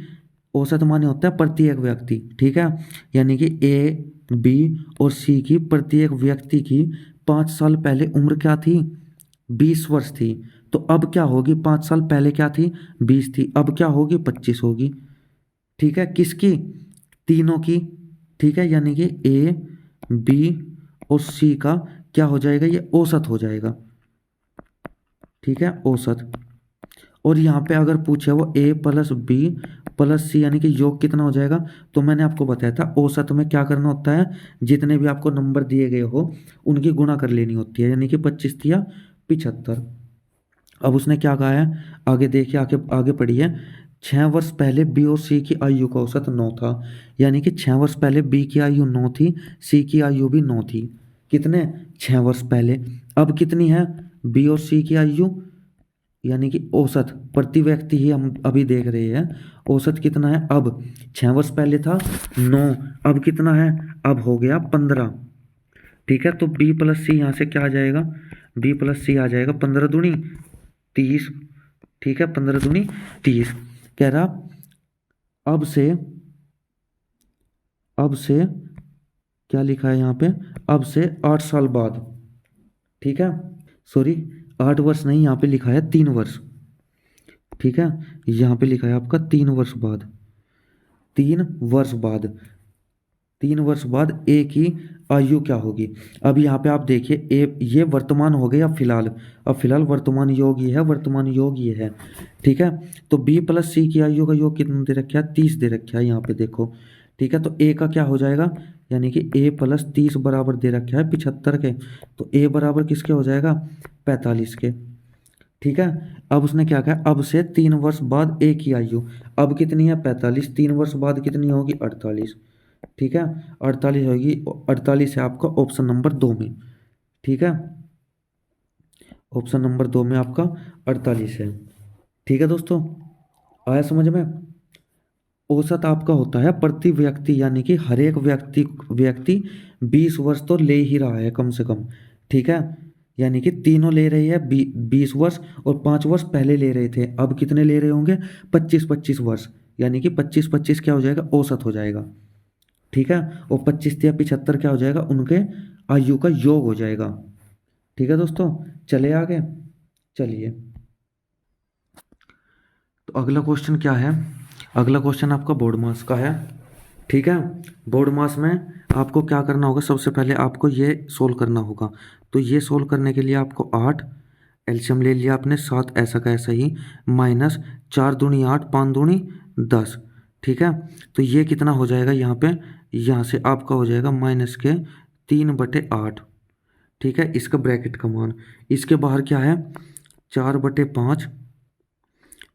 औसत माने होता है प्रति एक व्यक्ति। ठीक है, यानी कि ए बी और सी की प्रति एक व्यक्ति की 5 साल पहले उम्र क्या थी 20 वर्ष थी, तो अब क्या होगी 5 साल पहले क्या थी 20 थी, अब क्या होगी 25 होगी। ठीक है, किसकी, तीनों की। ठीक है, यानी कि ए बी और सी का क्या हो जाएगा, ये औसत हो जाएगा। ठीक है, औसत। और यहाँ पे अगर पूछे वो ए प्लस बी प्लस सी यानी कि योग कितना हो जाएगा, तो मैंने आपको बताया था औसत में क्या करना होता है, जितने भी आपको नंबर दिए गए हो उनकी गुणा कर लेनी होती है, यानी कि 25 या 75। अब उसने क्या कहा है, आगे देखिए, आगे पढ़िए। 6 वर्ष पहले बी और सी की आयु का औसत 9 था, यानी कि 6 वर्ष पहले बी की आयु 9 थी, सी की आयु भी 9 थी। कितने, 6 वर्ष पहले। अब कितनी है बी और सी की आयु, यानी कि औसत प्रति व्यक्ति ही हम अभी देख रहे हैं, औसत कितना है, अब 6 वर्ष पहले था 9, अब कितना है, अब हो गया 15। ठीक है, तो बी प्लस सी यहाँ से क्या आ जाएगा, बी प्लस सी आ जाएगा 15 दूनी 30। ठीक है, 15 दूनी 30। कह रहा अब से क्या लिखा है यहाँ पे, अब से 8 साल बाद। ठीक है, सॉरी 8 वर्ष नहीं, यहाँ पे लिखा है 3 वर्ष। ठीक है, यहाँ पे लिखा है आपका 3 वर्ष बाद, 3 वर्ष बाद, 3 वर्ष बाद ए की आयु क्या होगी। अब यहाँ पे आप देखिए, ए ये वर्तमान हो गया फिलहाल, अब फिलहाल वर्तमान योग ये है, वर्तमान योग ये है। ठीक है, तो बी प्लस सी की आयु का योग कितना दे रखा है, 30 दे रखा है यहाँ पे देखो। ठीक है, तो ए का क्या हो जाएगा, यानी कि ए प्लस 30 बराबर दे रखा है 75 के, तो ए बराबर किसके हो जाएगा, 45 के। ठीक है, अब उसने क्या कहा, अब से 3 वर्ष बाद ए की आयु, अब कितनी है 45, 3 वर्ष बाद कितनी होगी 48। ठीक है, 48 होगी, 48 है आपका ऑप्शन नंबर 2 में। ठीक है, ऑप्शन नंबर 2 में आपका 48 है। ठीक है दोस्तों, आया समझ में। औसत आपका होता है प्रति व्यक्ति, यानी कि हर एक व्यक्ति व्यक्ति 20 वर्ष तो ले ही रहा है कम से कम। ठीक है, यानी कि तीनों ले रही है 20 वर्ष, और 5 वर्ष पहले ले रहे थे, अब कितने ले रहे होंगे 25-25 वर्ष, यानी कि 25-25 क्या हो जाएगा, औसत हो जाएगा। ठीक है, और 25 या 75 क्या हो जाएगा, उनके आयु का योग हो जाएगा। ठीक है दोस्तों, चले आगे, चलिए। तो अगला क्वेश्चन क्या है, अगला क्वेश्चन आपका बोर्ड मास का है। ठीक है, बोर्ड मास में आपको क्या करना होगा, सबसे पहले आपको ये सोल्व करना होगा। तो ये सोल्व करने के लिए आपको 8 एलसीएम ले लिया आपने, 7 ऐसा का ऐसा ही, माइनस 4 दूनी 8, 5 दूनी 10। ठीक है, तो ये कितना हो जाएगा यहाँ पे, यहाँ से आपका हो जाएगा माइनस के 3/8। ठीक है, इसका ब्रैकेट का मान, इसके बाहर क्या है 4/5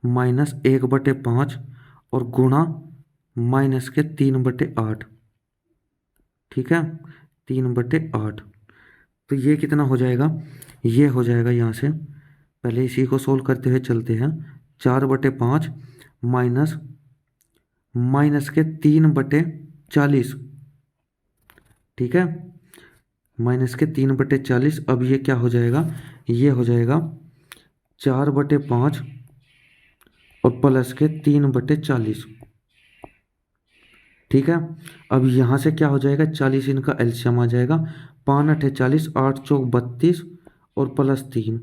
माइनस 1/5 और गुणा माइनस के 3/8। ठीक है, 3/8। तो ये कितना हो जाएगा, ये हो जाएगा यहाँ से, पहले इसी को सोल्व करते हुए चलते हैं, 4/5 माइनस माइनस के 3/40। ठीक है, माइनस के 3/40। अब ये क्या हो जाएगा, ये हो जाएगा 4/5 और प्लस के 3/40। ठीक है, अब यहाँ से क्या हो जाएगा, 40 इनका एलसीएम आ जाएगा, 5 8 40, 8 चौक 32 और प्लस 3,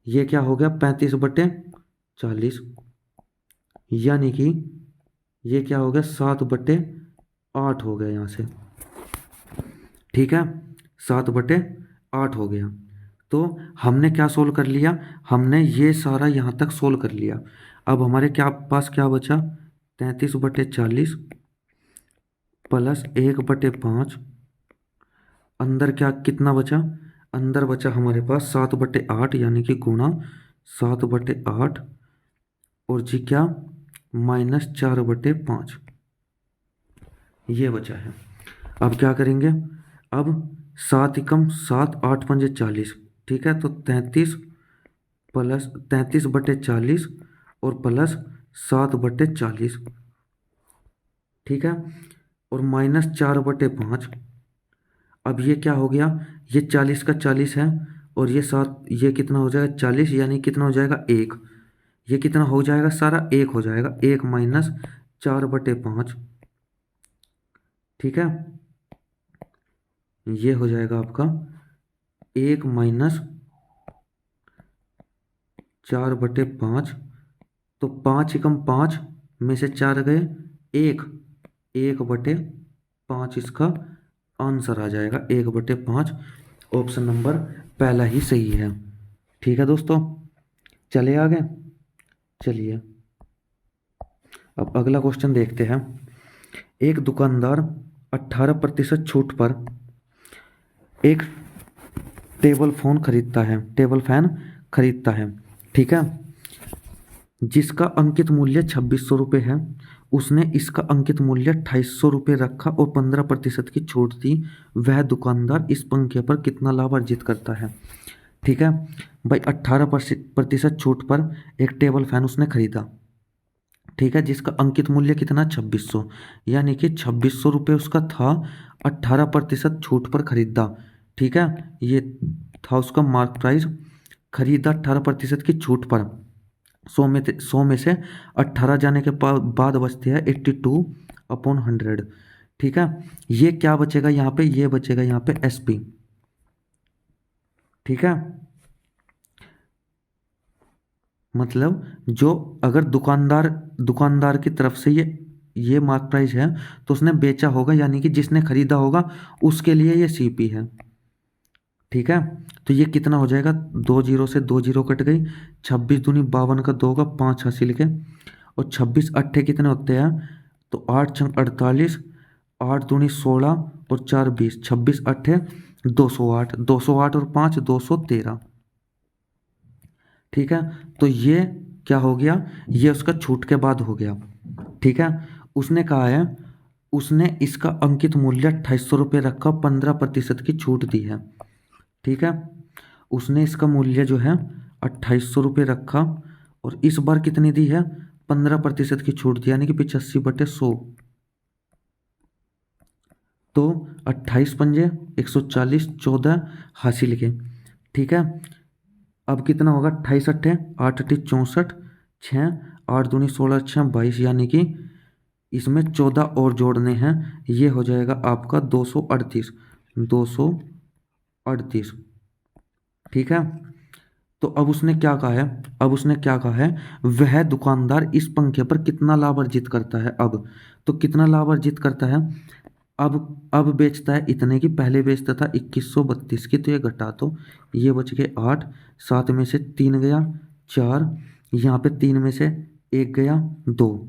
ये क्या हो गया 35/40, यानी कि ये क्या हो गया 7/8 हो गया यहाँ से। ठीक है, 7/8 हो गया। तो हमने क्या सोल्व कर लिया, हमने ये सारा यहाँ तक सोल्व कर लिया। अब हमारे क्या पास क्या बचा, 33/40 प्लस 1/5, अंदर क्या कितना बचा, अंदर बचा हमारे पास 7/8, यानी कि गुणा 7/8 और जी क्या माइनस 4/5, ये बचा है। अब क्या करेंगे, अब 7 एकम 7, 8 पंजे 40। ठीक है, तो 33/40 और प्लस 7/40। ठीक है, और माइनस 4/5। अब ये क्या हो गया, ये 40 का 40 है, और ये 7, ये कितना हो जाएगा 40, यानी कितना हो जाएगा 1, ये कितना हो जाएगा सारा 1 हो जाएगा, 1 माइनस 4/5। ठीक है, ये हो जाएगा आपका 1 माइनस 4/5, तो 5 एकम 5 में से 4 गए 1, 1/5 इसका आंसर आ जाएगा, 1/5। ऑप्शन नंबर पहला ही सही है। ठीक है दोस्तों, चले आगे, चलिए अब अगला क्वेश्चन देखते हैं। एक दुकानदार 18% छूट पर एक टेबल फैन खरीदता है। ठीक है, जिसका अंकित मूल्य 2600 रुपये है, उसने इसका अंकित मूल्य 2800 रुपये रखा और 15% की छूट दी, वह दुकानदार इस पंखे पर कितना लाभ अर्जित करता है। ठीक है भाई, 18% छूट पर एक टेबल फैन उसने खरीदा। ठीक है, जिसका अंकित मूल्य कितना 2600, यानी कि 2600 रुपये उसका था, 18% छूट पर खरीदा। ठीक है, ये था उसका मार्क प्राइस, खरीदा 18% की छूट पर, 100 में से 18 जाने के बाद बचते हैं 82/100। ठीक है, ये क्या बचेगा यहाँ पे, ये बचेगा यहाँ पे SP। ठीक है, मतलब जो अगर दुकानदार की तरफ से ये मार्क प्राइस है तो उसने बेचा होगा, यानी कि जिसने खरीदा होगा उसके लिए ये सीपी है। ठीक है, तो ये कितना हो जाएगा, 2 जीरो से 2 जीरो कट गई, 26 दूनी 52 का 2 का 5 हासिल के, और 26 अट्ठे कितने होते हैं, तो 8 छंग 48, 8 दूनी 16 और 4 20, 26 अट्ठे 208, 208 और 5 213। ठीक है, तो ये क्या हो गया, ये उसका छूट के बाद हो गया। ठीक है, उसने कहा है, उसने इसका अंकित मूल्य 2800 रुपये रखा, 15% की छूट दी है। ठीक है, उसने इसका मूल्य जो है 2800 रुपये रखा, और इस बार कितनी दी है, 15% की छूट दी, यानी कि 85/100। तो 28 पंजे 140, 14 हासिल के। ठीक है, अब कितना होगा, 28 अट्ठे 8 अट्ठी 64, 6 8 दूनी 16 6 22, यानी कि इसमें 14 और जोड़ने हैं, ये हो जाएगा आपका 238, 238। ठीक है, तो अब उसने क्या कहा है, अब उसने क्या कहा है, वह दुकानदार इस पंखे पर कितना लाभ अर्जित करता है अब। तो कितना लाभ अर्जित करता है, अब बेचता है इतने की, पहले बेचता था 2132 की, तो ये घटा तो ये बच गए 8, 7 में से 3 गया 4, यहाँ पे 3 में से 1 गया 2।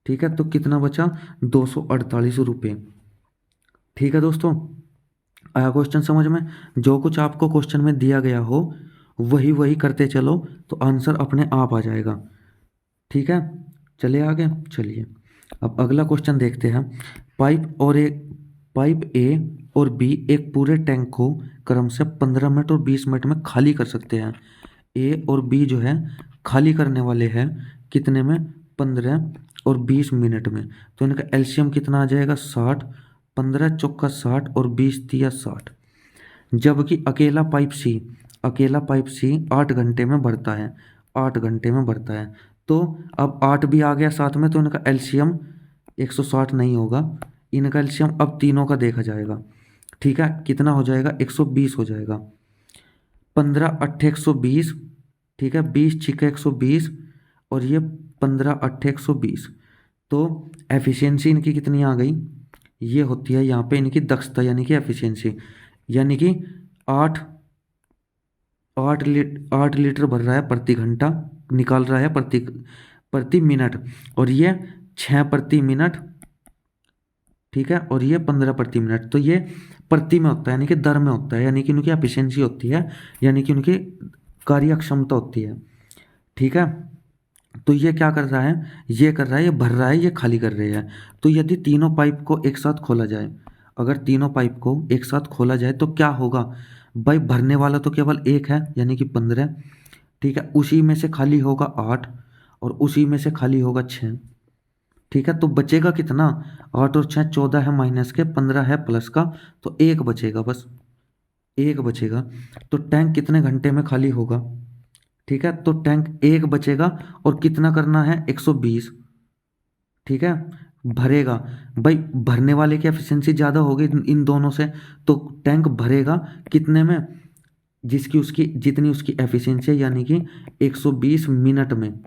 ठीक है, तो कितना बचा, 248 रुपये। ठीक है दोस्तों, आया क्वेश्चन समझ में। जो कुछ आपको क्वेश्चन में दिया गया हो वही वही करते चलो, तो आंसर अपने आप आ जाएगा। ठीक है, चलिए आगे चलिए। अब अगला क्वेश्चन देखते हैं। पाइप ए और बी एक पूरे टैंक को क्रम से 15 मिनट और 20 मिनट में खाली कर सकते हैं। ए और बी जो है खाली करने वाले हैं कितने में, 15 और 20 मिनट में। तो इनका एलसीएम कितना आ जाएगा, 60, 15 चौका 60 और 20 तिया 60। जबकि अकेला पाइप सी 8 घंटे में भरता है, 8 घंटे में भरता है। तो अब 8 भी आ गया साथ में, तो इनका एलसीएम 160 नहीं होगा, इनका एलसीएम अब तीनों का देखा जाएगा। ठीक है, कितना हो जाएगा, 120 हो जाएगा। 15 अट्ठे 120, ठीक है, 20 छिके 120, और ये 15 अट्ठे 120। तो एफिशिएंसी इनकी कितनी आ गई, ये होती है यहाँ पे इनकी दक्षता, यानी कि एफिशिएंसी, यानी कि 8 8 लीटर भर रहा है प्रति घंटा, निकाल रहा है प्रति प्रति मिनट, और ये 6 प्रति मिनट। ठीक है, और ये 15 प्रति मिनट। तो ये प्रति में होता है, यानी कि दर में होता है, यानी कि उनकी एफिशिएंसी होती है, यानी कि उनकी कार्य क्षमता होती है। ठीक है, तो ये क्या कर रहा है, ये कर रहा है, ये भर रहा है, ये खाली कर रही है। तो यदि तीनों पाइप को एक साथ खोला जाए, अगर तीनों पाइप को एक साथ खोला जाए तो क्या होगा भाई, भरने वाला तो केवल एक है, यानी कि 15। ठीक है, उसी में से खाली होगा 8, और उसी में से खाली होगा 6। ठीक है, तो बचेगा कितना, 8 और 6 14 है माइनस के, 15 है प्लस का, तो एक बचेगा, बस एक बचेगा। तो टैंक कितने घंटे में खाली होगा, ठीक है, तो टैंक एक बचेगा, और कितना करना है, 120। ठीक है, भरेगा, भाई भरने वाले की एफिशिएंसी ज़्यादा होगी इन दोनों से, तो टैंक भरेगा कितने में, जिसकी उसकी जितनी उसकी एफिशिएंसी है, यानी कि 120 मिनट में।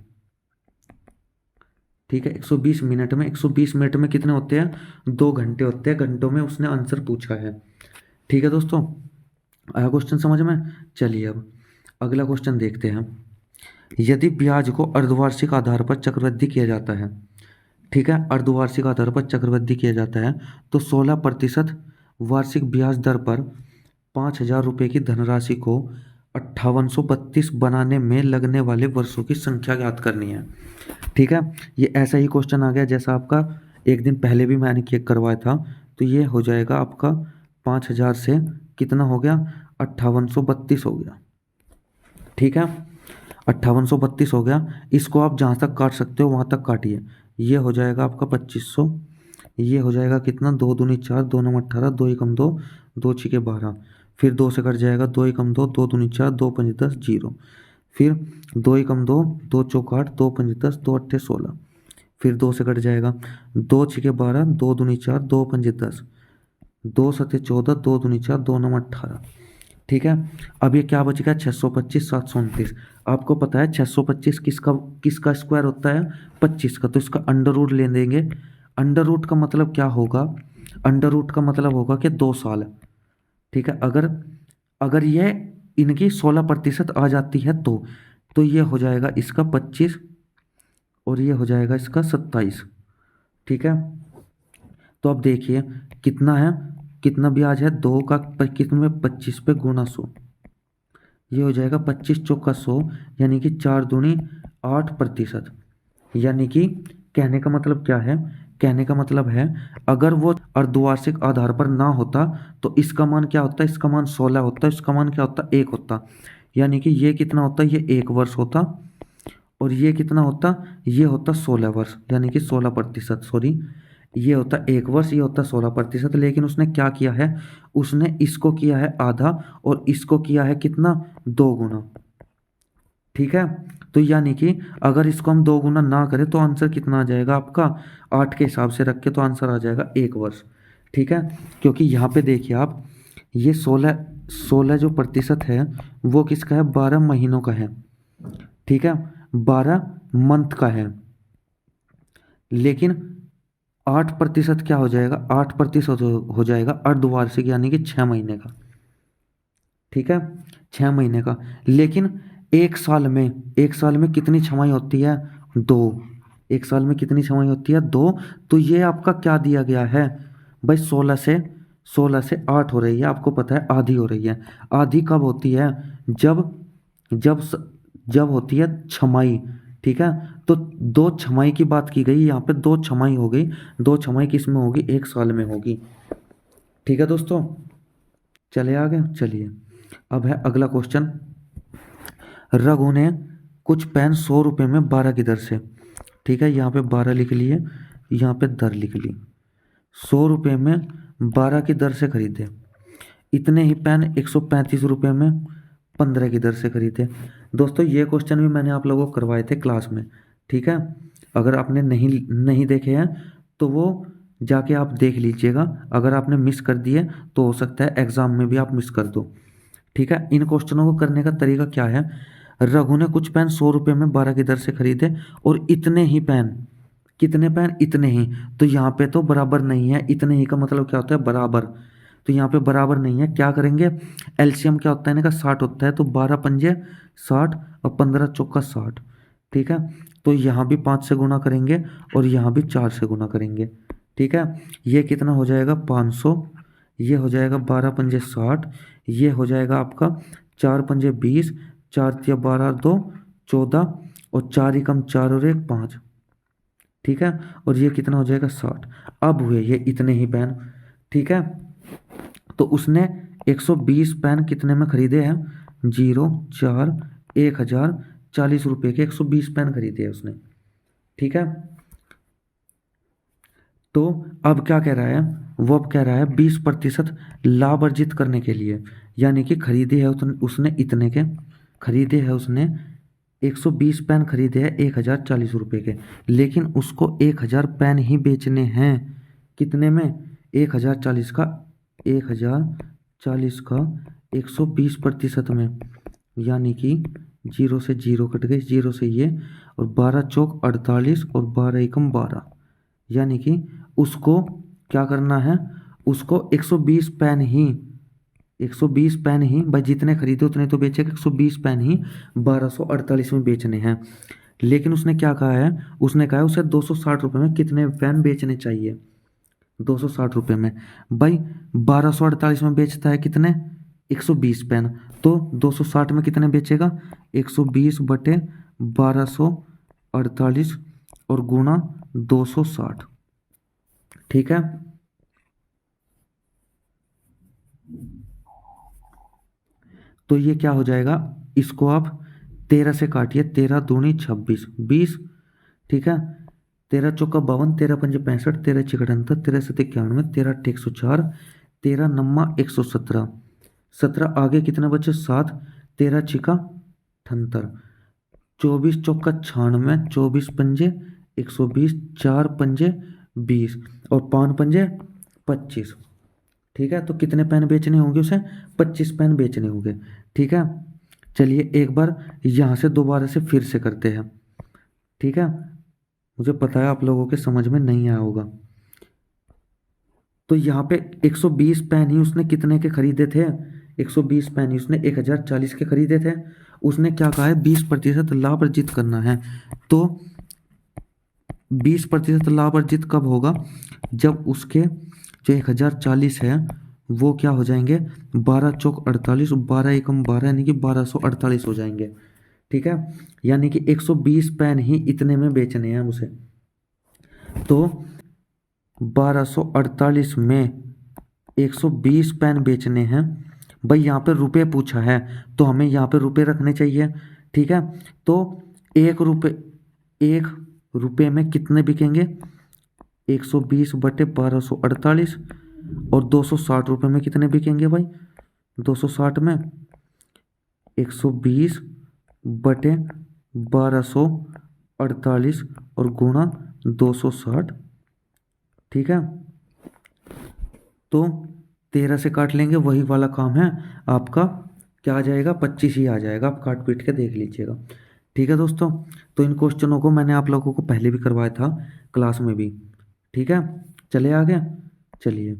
ठीक है, 120 मिनट में, 120 मिनट में कितने होते हैं, 2 घंटे होते हैं, घंटों में उसने आंसर पूछा है। ठीक है दोस्तों, आया क्वेश्चन समझ में। चलिए अब अगला क्वेश्चन देखते हैं। यदि ब्याज को अर्धवार्षिक आधार पर चक्रवृद्धि किया जाता है, ठीक है, अर्धवार्षिक आधार पर चक्रवृद्धि किया जाता है, तो 16% वार्षिक ब्याज दर पर 5,000 रुपये की धनराशि को 5832 बनाने में लगने वाले वर्षों की संख्या ज्ञात करनी है। ठीक है, ये ऐसा ही क्वेश्चन आ गया जैसा आपका एक दिन पहले भी मैंने चेक करवाया था। तो ये हो जाएगा आपका 5,000 से कितना हो गया, 5832 हो गया। ठीक है, 5832 हो गया। इसको आप जहाँ तक काट सकते हो वहाँ तक काटिए। ये हो जाएगा आपका 2500, ये हो जाएगा कितना, 2 दूनी 4, 2 नम 18, 2 एकम 2, 2 छिके 12, फिर 2 से कट जाएगा, 2 एकम 2, 2 दूनी 4, 2 पंजे 10, 0, फिर 2 एकम 2, 2 चौक 8, 2 पंजे 10, 2 अट्ठे 16, फिर 2 से कट जाएगा, 2 छिके 12, 2 दूनी 4, 2 पंजे 10, 2 सते 14, 2 दूनी 4, 2 नम 18, ठीक है। अब ये क्या बच गया, 625 729। आपको पता है 625 किसका किसका स्क्वायर होता है, 25 का, तो इसका अंडर रूट ले देंगे। अंडर रूट का मतलब क्या होगा, अंडर रूट का मतलब होगा कि 2 साल। ठीक है, अगर अगर ये इनकी 16% आ जाती है तो ये हो जाएगा इसका 25 और ये हो जाएगा इसका 27। ठीक है, तो अब देखिए कितना है, कितना ब्याज है, 2 का कितने में 25 पे गुना 100, ये हो जाएगा 25 चौका 100, यानी कि 4 दूनी 8%। यानी कि कहने का मतलब क्या है, कहने का मतलब है अगर वो अर्धवार्षिक आधार पर ना होता तो इसका मान क्या होता, इसका मान 16 होता, इसका मान क्या होता, 1 होता। यानी कि ये कितना होता, ये 1 वर्ष होता, और ये कितना होता, ये होता 16 वर्ष, यानी कि 16%, सॉरी, ये होता 1 वर्ष, ये होता 16%। लेकिन उसने क्या किया है, उसने इसको किया है आधा और इसको किया है कितना, 2 गुना। ठीक है, तो यानी कि अगर इसको हम 2 गुना ना करें तो आंसर कितना आ जाएगा आपका, 8 के हिसाब से रख के तो आंसर आ जाएगा 1 वर्ष। ठीक है, क्योंकि यहाँ पे देखिए आप, ये 16 जो प्रतिशत है वो किसका है, 12 महीनों का है। ठीक है, 12 मंथ का है। लेकिन 8% क्या हो जाएगा, 8% हो जाएगा अर्धवार्षिक, यानी कि 6 महीने का। ठीक है, 6 महीने का। लेकिन एक साल में कितनी छमाई होती है, 2। एक साल में कितनी छमाई होती है, 2। तो ये आपका क्या दिया गया है भाई, 16 से 8 हो रही है, आपको पता है आधी हो रही है। आधी कब होती है, जब जब जब होती है छमाई। ठीक है, तो 2 छमाई की बात की गई यहाँ पे, 2 छमाई हो गई। 2 छमाई किस में होगी, 1 साल में होगी। ठीक है दोस्तों, चले आगे, चलिए अब है अगला क्वेश्चन। रघु ने कुछ पेन 100 रुपये में 12 की दर से, ठीक है, यहाँ पे 12 लिख लिए, यहाँ पे दर लिख ली, 100 रुपये में 12 की दर से खरीदे। इतने ही पेन 135 रुपये में 15 की दर से खरीदे। दोस्तों ये क्वेश्चन भी मैंने आप लोगों को करवाए थे क्लास में। ठीक है, अगर आपने नहीं नहीं देखे हैं तो वो जाके आप देख लीजिएगा। अगर आपने मिस कर दिए तो हो सकता है एग्जाम में भी आप मिस कर दो। ठीक है, इन क्वेश्चनों को करने का तरीका क्या है, रघु ने कुछ पेन 100 रुपये में 12 की दर से खरीदे और इतने ही पेन, कितने पेन, इतने ही। तो यहाँ पे तो बराबर नहीं है, इतने ही का मतलब क्या होता है, बराबर। तो यहाँ पे बराबर नहीं है, क्या करेंगे, एलसीएम क्या होता है इनका, 60 होता है, तो 12 पंजे 60 और 15 चौका 60। ठीक है, तो यहाँ भी 5 से गुना करेंगे और यहाँ भी 4 से गुना करेंगे। ठीक है, ये कितना हो जाएगा, 500, ये हो जाएगा 12 पंजे 60, ये हो जाएगा आपका 4 पंजे 20, 4 तिया 12 2 14, और 4 ही कम 4 और 1 5। ठीक है, और ये कितना हो जाएगा, 60। अब हुए ये इतने ही पेन। ठीक है, तो उसने 120 पेन कितने में खरीदे हैं, 0 4 1040 रुपये के 120 पेन खरीदे हैं उसने। ठीक है, तो अब क्या कह रहा है, वो अब कह रहा है 20% लाभ अर्जित करने के लिए, यानी कि खरीदे है उसने इतने के, खरीदे है उसने 120 पेन खरीदे हैं 1040 रुपये के, लेकिन उसको 1000 पेन ही बेचने हैं। कितने में, 1040 का, 1040 का 120% में, यानी कि 0 से 0 कट गए, 0 से ये, और 12 चौक 48 और 12 एकम 12, यानी कि उसको क्या करना है, उसको 120 पेन ही, 120 पेन ही भाई, जितने खरीदे उतने तो बेचेगा, 120 पेन ही 1248 में बेचने हैं। लेकिन उसने क्या कहा है, उसने कहा है उसे 260 रुपये में कितने पेन बेचने चाहिए, 260 रुपये में। भाई 1248 में बेचता है कितने, 120 पेन, तो 260 में कितने बेचेगा, 120 बटे 1248 और गुणा 260। ठीक है, तो ये क्या हो जाएगा, इसको आप 13 से काटिए, 13 दूनी 26 20। ठीक है, 13 चौका 52, 13 पंजे 65, 13 छः 78, 13 सत्ते 91, 13 अट्ठे 104, 13 नम्मा 117, 17 आगे कितने बचे, 7, 13 छिका 78, 24 चौका 96, 24 पंजे 120, 4 पंजे 20 और 5 पंजे 25। ठीक है, तो कितने पेन बेचने होंगे उसे? 25 पेन बेचने होंगे। ठीक है, चलिए एक बार यहाँ से दोबारा से फिर से करते हैं। ठीक है, मुझे पता है आप लोगों के समझ में नहीं आया होगा। तो यहाँ पे 120 पेन ही उसने कितने के खरीदे थे? 120 पेन ही उसने 1040 के खरीदे थे। उसने क्या कहा है? 20% लाभ अर्जित करना है। तो 20% लाभ अर्जित कब होगा? जब उसके जो 1040 है वो क्या हो जाएंगे? 12 चौक 48, 12 एकम 12 यानी कि 1248 हो जाएंगे। ठीक है, यानी कि 120 पेन ही इतने में बेचने हैं उसे। तो 1248 में 120 पेन बेचने हैं। भाई यहाँ पे रुपए पूछा है तो हमें यहाँ पे रुपए रखने चाहिए। ठीक है, तो 1 रुपये में कितने बिकेंगे? 120 बटे 1248, और 260 रुपये में कितने बिकेंगे भाई? 260 में 120 बटे 1248 और गुणा 260। ठीक है, तो 13 से काट लेंगे, वही वाला काम है आपका। क्या आ जाएगा? 25 ही आ जाएगा। आप काट पीट के देख लीजिएगा। ठीक है दोस्तों, तो इन क्वेश्चनों को मैंने आप लोगों को पहले भी करवाया था क्लास में भी। ठीक है, चले आगे। चलिए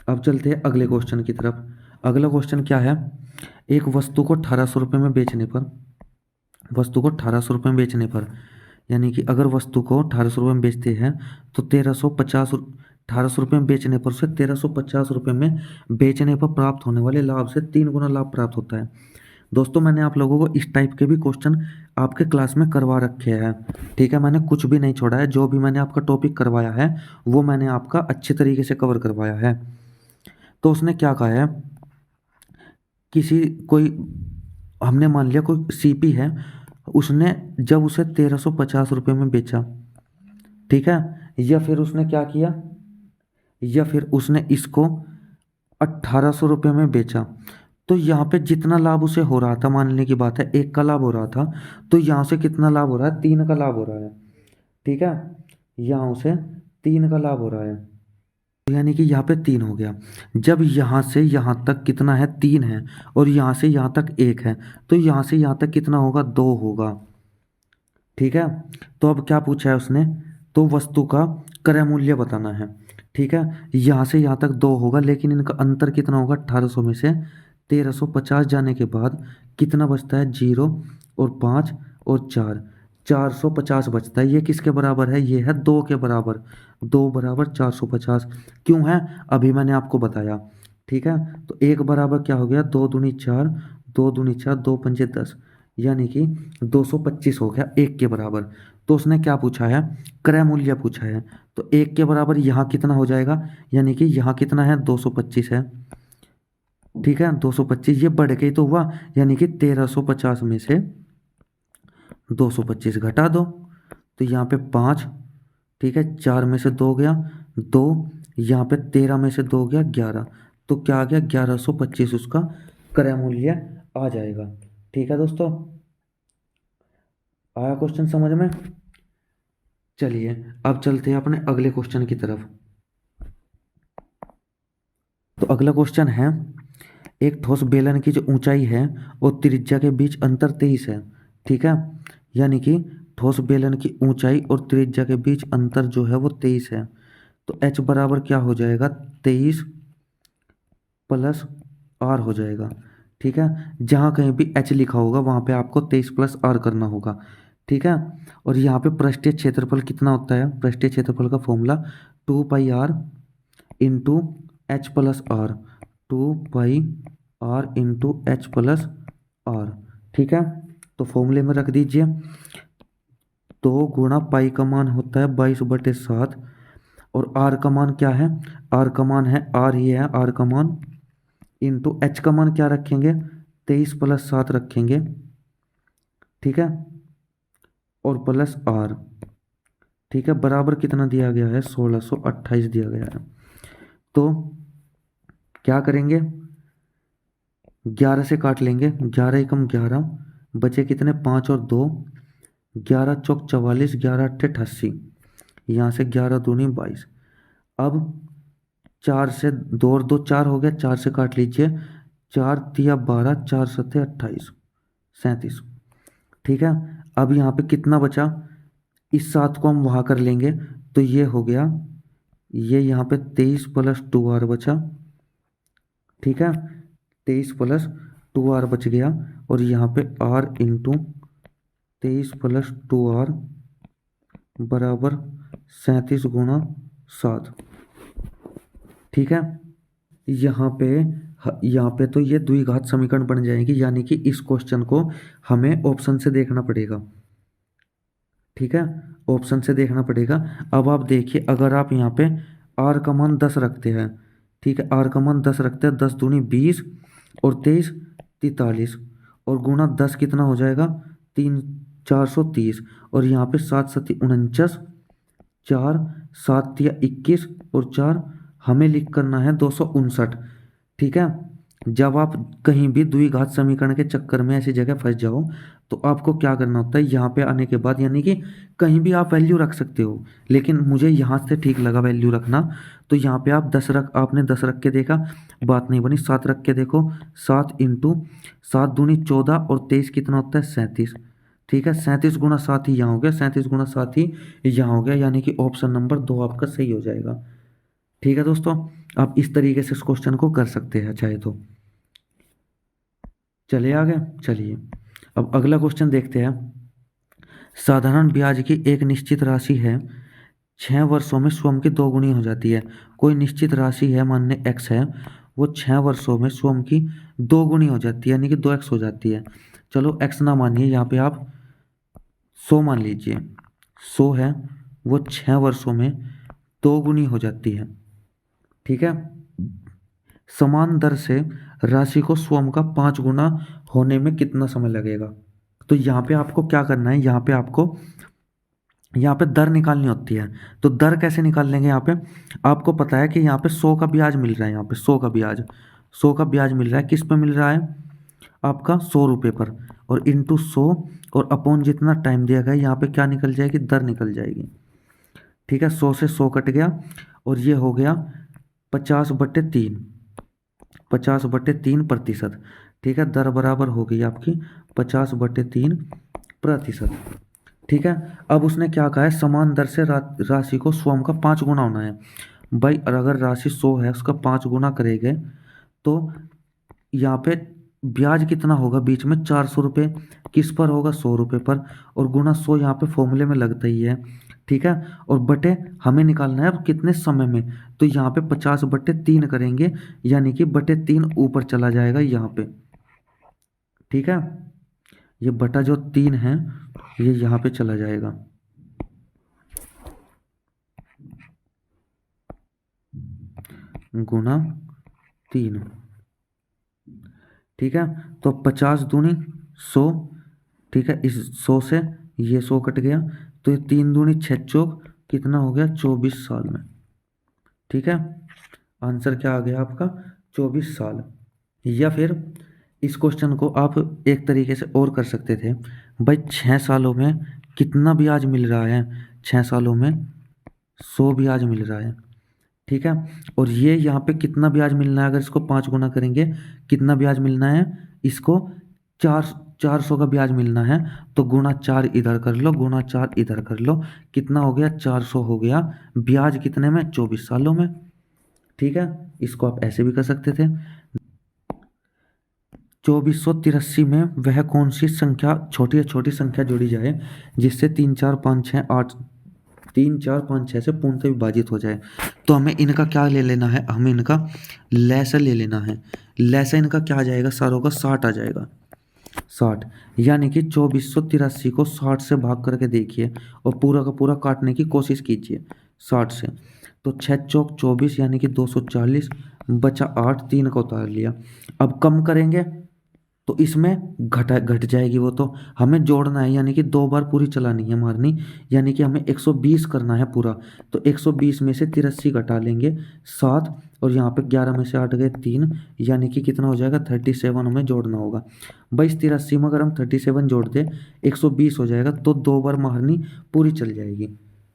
अब चलते हैं अगले क्वेश्चन की तरफ। अगला क्वेश्चन क्या है? एक वस्तु को 1800 रुपये में बेचने पर, वस्तु को 1800 रुपये में बेचने पर, यानी कि अगर वस्तु को 1800 रुपये में बेचते हैं तो 1800 रुपये में बेचने पर उसे 1350 रुपये में बेचने पर प्राप्त होने वाले लाभ से 3 गुना लाभ प्राप्त होता है। दोस्तों मैंने आप लोगों को इस टाइप के भी क्वेश्चन आपके क्लास में करवा रखे हैं। ठीक है, मैंने कुछ भी नहीं छोड़ा है। जो भी मैंने आपका टॉपिक करवाया है वो मैंने आपका अच्छे तरीके से कवर करवाया है। तो उसने क्या कहा है? किसी कोई हमने मान लिया कोई सीपी है, उसने जब उसे 1350 रुपये में बेचा, ठीक है, या फिर उसने क्या किया, या फिर उसने इसको 1800 रुपये में बेचा, तो यहाँ पे जितना लाभ उसे हो रहा था, मान लेने की बात है 1 का लाभ हो रहा था, तो यहाँ से कितना लाभ हो रहा है? 3 का लाभ हो रहा है। ठीक है, यहाँ उसे 3 का लाभ हो रहा है, यानी कि यहाँ पे 3 हो गया। जब यहाँ से यहाँ तक कितना है? 3 है, और यहाँ से यहाँ तक 1 है, तो यहाँ से यहाँ तक कितना होगा? 2 होगा। ठीक है, तो अब क्या पूछा है उसने? तो वस्तु का क्रय मूल्य बताना है। ठीक है, यहाँ से यहाँ तक 2 होगा, लेकिन इनका अंतर कितना होगा? 1800 में से 1350 जाने के बाद कितना बचता है? 0 और 5 और 4, 450 बचता है। ये किसके बराबर है? ये है 2 के बराबर। 2 बराबर 450 क्यों है? अभी मैंने आपको बताया। ठीक है, तो 1 बराबर क्या हो गया? 2 दूनी 4, 2 दूनी 4, 2 पंजे 10, यानी कि 225 हो गया 1 के बराबर। तो उसने क्या पूछा है? क्रय मूल्य पूछा है। तो 1 के बराबर यहाँ कितना हो जाएगा? यानी कि यहाँ कितना है? 225 है। ठीक है, 225 ये बढ़ के ही तो हुआ, यानी कि 1350 में से 225 घटा दो, तो यहाँ पे 5, ठीक है, 4 में से 2 गया 2, यहाँ पे 13 में से 2 गया 11, तो क्या आ गया? 1125 उसका क्रय मूल्य आ जाएगा। ठीक है दोस्तों, आया क्वेश्चन समझ में? चलिए अब चलते हैं अपने अगले क्वेश्चन की तरफ। तो अगला क्वेश्चन है, एक ठोस बेलन की जो ऊंचाई है और त्रिज्या के बीच अंतर 23 है। ठीक है, यानी कि ठोस बेलन की ऊंचाई और त्रिज्या के बीच अंतर जो है वो 23 है। तो h बराबर क्या हो जाएगा? 23 प्लस r हो जाएगा। ठीक है, जहाँ कहीं भी h लिखा होगा वहाँ पे आपको 23 प्लस r करना होगा। ठीक है, और यहाँ पे पृष्ठीय क्षेत्रफल कितना होता है? पृष्ठीय क्षेत्रफल का formula 2πr into H plus R, 2πr into H plus R. ठीक है, तो फॉर्मूले में रख दीजिए। 2 गुणा पाई का मान होता है 22/7, और आर का मान क्या है? आर का मान है, आर ही है आर का मान, इंटू एच का मान क्या रखेंगे? 23 प्लस 7 रखेंगे। ठीक है, और प्लस आर। ठीक है, बराबर कितना दिया गया है? 1628 दिया गया है। तो क्या करेंगे? 11 से काट लेंगे, 11 एकम 11, बचे कितने? 5 और 2, 11 चौक 44, 11 अट्ठे 88, यहाँ से 11 दूनी 22। अब 4 से 2 और 2 4 हो गया, 4 से काट लीजिए, 4 तिया 12, 4 सत्ते 28, 37। ठीक है, अब यहाँ पे कितना बचा, इस 7 को हम वहाँ कर लेंगे तो ये हो गया, ये यहाँ पे 23 प्लस 2r बचा। ठीक है, 23 प्लस 2r बच गया, और यहाँ पे r इंटू 23 प्लस 2r बराबर 37 गुणा 7। ठीक है, यहाँ पे तो ये द्विघात समीकरण बन जाएगी, यानी कि इस क्वेश्चन को हमें ऑप्शन से देखना पड़ेगा। ठीक है, ऑप्शन से देखना पड़ेगा। अब आप देखिए, अगर आप यहाँ पे r का मान 10 रखते हैं, ठीक है, r का मान 10 रखते हैं, 10 दूनी 20 और 23 43, और गुणा 10 कितना हो जाएगा, 430, और यहाँ पे 7 सत्ती 49, 4 7 या 21 और 4 हमें लिख करना है 259। ठीक है, जब आप कहीं भी द्विघात समीकरण के चक्कर में ऐसी जगह फंस जाओ तो आपको क्या करना होता है, यहाँ पे आने के बाद, यानी कि कहीं भी आप वैल्यू रख सकते हो, लेकिन मुझे यहाँ से ठीक लगा वैल्यू रखना, तो यहाँ पे आप 10 रख, आपने 10 रख के देखा, बात नहीं बनी, 7 रख के देखो, 7 इंटू 7 दूनी 14 और 23 कितना होता है 37। ठीक है, 37 गुणा 7 ही यहाँ हो गया, 37 गुणा 7 ही यहाँ हो गया, यानी कि ऑप्शन नंबर 2 आपका सही हो जाएगा। ठीक है दोस्तों, आप इस तरीके से इस क्वेश्चन को कर सकते हैं चाहे तो। चले आगे, चलिए अब अगला क्वेश्चन देखते हैं। साधारण ब्याज की एक निश्चित राशि है, 6 वर्षों में स्वयं की 2 गुनी हो जाती है। कोई निश्चित राशि है, मान्य x है, वो 6 वर्षों में स्वयं की 2 गुनी हो जाती है, यानी कि 2x हो जाती है। चलो x ना मानिए, यहाँ पे आप 100 मान लीजिए, 100 है, वो 6 वर्षों में 2 गुनी हो जाती है। ठीक है, समान दर से राशि को स्वयं का 5 गुना होने में कितना समय लगेगा। तो यहाँ पे आपको क्या करना है, यहाँ पे आपको यहाँ पे दर निकालनी होती है। तो दर कैसे निकाल लेंगे, यहाँ पे आपको पता है कि यहाँ पे 100 का ब्याज मिल रहा है, यहाँ पे 100 का ब्याज, 100 का ब्याज मिल रहा है, किस पे मिल रहा है, आपका 100 रुपये पर, और इंटू 100 और अपॉन जितना टाइम दिया गया, यहाँ पे क्या निकल जाएगी, दर निकल जाएगी। ठीक है, 100 से 100 कट गया, और ये हो गया 50/3, 50/3%। ठीक है, दर बराबर हो गई आपकी 50/3%। ठीक है, अब उसने क्या कहा है, समान दर से राशि को स्वयं का 5 गुना होना है। भाई अगर राशि 100 है, उसका 5 गुना करेंगे तो यहाँ पे ब्याज कितना होगा, बीच में 400 रुपये, किस पर होगा, 100 रुपये पर, और गुना 100 यहाँ पे फॉर्मूले में लगता ही है। ठीक है, और बटे हमें निकालना है अब कितने समय में, तो यहाँ पे 50/3 करेंगे, यानी कि बटे 3 ऊपर चला जाएगा यहाँ पे। ठीक है, ये बटा जो 3 है ये यहाँ पे चला जाएगा। गुना 3। ठीक है, तो 50 दूनी 100। ठीक है, इस 100 से ये 100 कट गया, तो ये 3 दूनी 6 चौक कितना हो गया, 24 साल में। ठीक है, आंसर क्या आ गया आपका, 24 साल। या फिर इस क्वेश्चन को आप एक तरीके से और कर सकते थे, भाई 6 सालों में कितना ब्याज मिल रहा है, 6 सालों में 100 ब्याज मिल रहा है। ठीक है, और ये यहाँ पे कितना ब्याज मिलना है, अगर इसको 5 गुना करेंगे कितना ब्याज मिलना है, इसको 400 का ब्याज मिलना है, तो गुना 4 इधर कर लो, गुना 4 इधर कर लो, कितना हो गया, 400 हो गया, ब्याज कितने में, 24 सालों में। ठीक है, इसको आप ऐसे भी कर सकते थे। 2483 में वह कौन सी संख्या, छोटी छोटी संख्या जोड़ी जाए जिससे 3 4 5 6 8 3 4 5 6 से पूर्णतः विभाजित हो जाए। तो हमें इनका क्या ले लेना है, हमें इनका लैसा ले लेना है। लैसा इनका क्या आ जाएगा, सारों का 60 आ जाएगा, 60, यानी कि 2483 को 60 से भाग करके देखिए और पूरा का पूरा काटने की कोशिश कीजिए 60 से। तो 6 चौक 24 यानी कि 240, बचा 8, 3 को उतार लिया। अब कम करेंगे तो इसमें घट जाएगी, वो तो हमें जोड़ना है, यानी कि 2 बार पूरी चलानी है मारनी, यानी कि हमें 120 करना है पूरा। तो 120 में से 83 घटा लेंगे 7, और यहाँ पे 11 में से 8 गए 3, यानी कि कितना हो जाएगा 37 हमें जोड़ना होगा। भाई 83 में अगर हम 37 जोड़ दें 120 हो जाएगा, तो 2 बार मारनी पूरी चल जाएगी।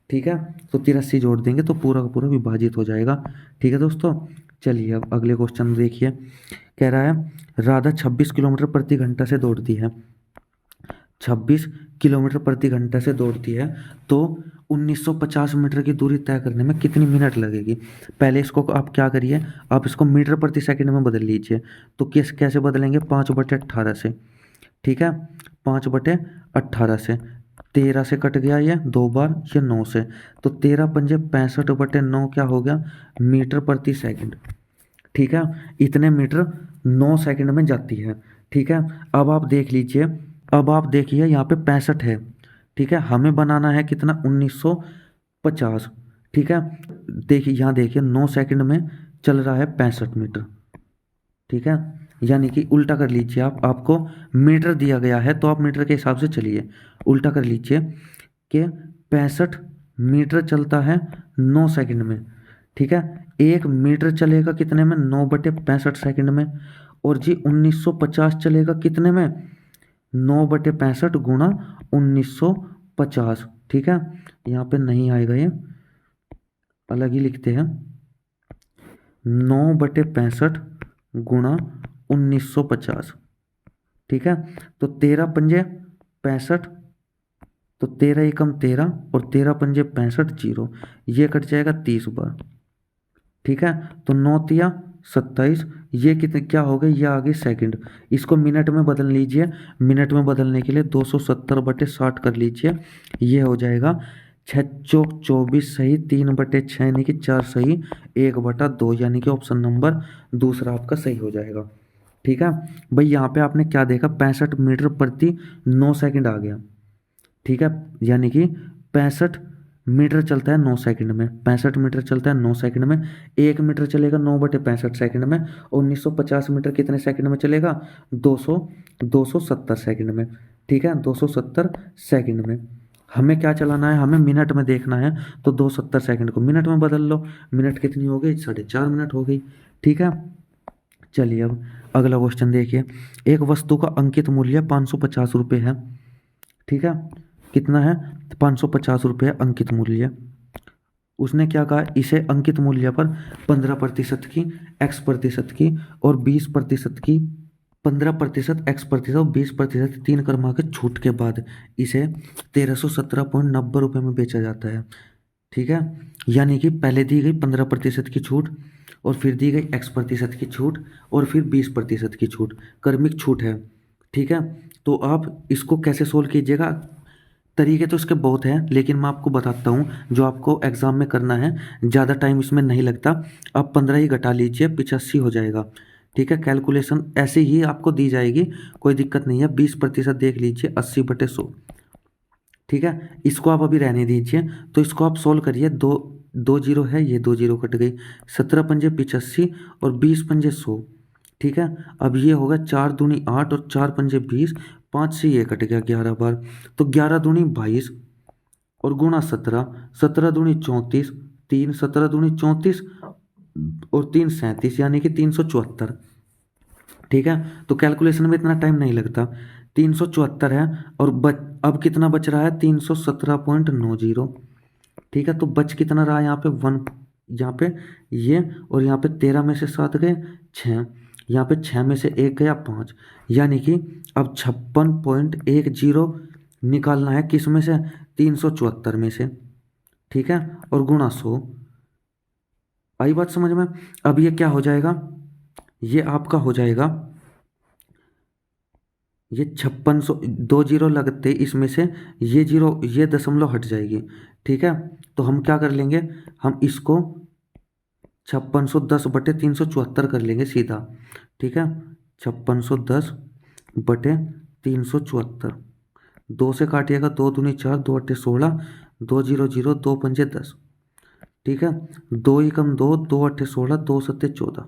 ठीक है, तो 83 जोड़ देंगे तो पूरा का पूरा विभाजित हो जाएगा। ठीक है दोस्तों, चलिए अब अगले क्वेश्चन देखिए। कह रहा है राधा 26 किलोमीटर प्रति घंटा से दौड़ती है। 26 किलोमीटर प्रति घंटा से दौड़ती है तो 1950 मीटर की दूरी तय करने में कितनी मिनट लगेगी। पहले इसको आप क्या करिए, आप इसको मीटर प्रति सेकंड में बदल लीजिए। तो कैसे बदलेंगे, 5/18 से। ठीक है, 5/18 से। 13 से कट गया ये 2 बार, ये 9 से। तो 13 पंजे 65/9 क्या हो गया, मीटर प्रति सेकंड। ठीक है, इतने मीटर 9 सेकंड में जाती है। ठीक है, अब आप देख लीजिए, अब आप देखिए यहाँ पे 65 है। ठीक है, हमें बनाना है कितना, 1950। ठीक है, देखिए यहाँ देखिए 9 सेकंड में चल रहा है 65 मीटर। ठीक है, यानी कि उल्टा कर लीजिए आप, आपको मीटर दिया गया है तो आप मीटर के हिसाब से चलिए। उल्टा कर लीजिए कि 65 मीटर चलता है 9 सेकंड में। ठीक है, 1 मीटर चलेगा कितने में, 9/65 सेकंड में। और जी 1950 चलेगा कितने में, 9/65 गुणा 1950। ठीक है, यहाँ पे नहीं आएगा, ये अलग ही लिखते हैं, 9/65 गुणा 1950। ठीक है, तो 13 पंजे 65, तो 13 एकम 13 और 13 पंजे 65, जीरो, ये कट जाएगा 30 बार। ठीक है, तो 9 27, ये कितने क्या हो गए, ये आ गए सेकंड। इसको मिनट में बदल लीजिए, मिनट में बदलने के लिए 270/60 कर लीजिए, ये हो जाएगा 6 चौक 24 सही, 3/6 यानी कि 4 सही, 1/2 यानी कि ऑप्शन नंबर दूसरा आपका सही हो जाएगा। ठीक है भाई, यहाँ पे आपने क्या देखा, 65 मीटर प्रति 9 सेकंड आ गया। ठीक है, यानी कि 65 मीटर चलता है 9 सेकंड में, 65 मीटर चलता है 9 सेकंड में। 1 मीटर चलेगा 9/65 सेकंड में, और 1950 मीटर कितने सेकंड में चलेगा, 270 सेकंड में। ठीक है, 270 सेकंड में। हमें क्या चलाना है, हमें मिनट में देखना है, तो 270 सेकंड को मिनट में बदल लो। मिनट कितनी हो गई, 4.5 मिनट हो गई। ठीक है, चलिए अब अगला क्वेश्चन देखिए। एक वस्तु का अंकित मूल्य 550 रुपये है। ठीक है, कितना है, 550 रुपये अंकित मूल्य। उसने क्या कहा, इसे अंकित मूल्य पर 15% की, x% की और 20% की, 15% x% और 20% 3 क्रमांक के छूट के बाद इसे 1317.90 में बेचा जाता है। ठीक है, यानी कि पहले दी गई 15% की छूट, और फिर दी गई x% की छूट, और फिर 20% की छूट, क्रमिक छूट है। ठीक है, तो आप इसको कैसे सोल्व कीजिएगा, तरीके तो इसके बहुत हैं, लेकिन मैं आपको बताता हूँ जो आपको एग्जाम में करना है, ज़्यादा टाइम इसमें नहीं लगता। आप 15 ही घटा लीजिए, 85 हो जाएगा। ठीक है, कैलकुलेशन ऐसे ही आपको दी जाएगी, कोई दिक्कत नहीं है। 20% देख लीजिए, 80/100। ठीक है, इसको आप अभी रहने दीजिए, तो इसको आप सोल्व करिए। दो दो जीरो है, ये 2 जीरो कट गई, 17 पंजे 85 और 20 पंजे 100। ठीक है, अब ये होगा 4 दूनी 8 और 4 पंजे 20, 5 से ये कट गया 11 बार, तो 11 दूनी 22 और गुणा 17, 17 दूनी 34, 3 17 दूनी 34 और 3 37, यानी कि 374। ठीक है, तो कैलकुलेशन में इतना टाइम नहीं लगता। 374 है, और अब कितना बच रहा है, 317.90। ठीक है, तो बच कितना रहा यहाँ पे 1, यहाँ पे ये, और यहाँ पे 13 में से 7 गए 6, यहाँ पे 6 में से 1 गया 5, यानी कि अब 56.10 निकालना है, किस में से, 374 में से। ठीक है, और गुणा 100। आई बात समझ में। अब ये क्या हो जाएगा, ये आपका हो जाएगा, ये 5600, 2 जीरो लगते इसमें से, ये जीरो, ये दशमलव हट जाएगी। ठीक है, तो हम क्या कर लेंगे, हम इसको 5610/374 कर लेंगे सीधा। ठीक है, 5610/374, 2 से काटिएगा, 2 दूनी 4, 2 अट्ठे 16, 2 जीरो जीरो, 2 पंजे 10। ठीक है, 2 एकम 2, 2 अट्ठे 16, 2 सत्ते 14।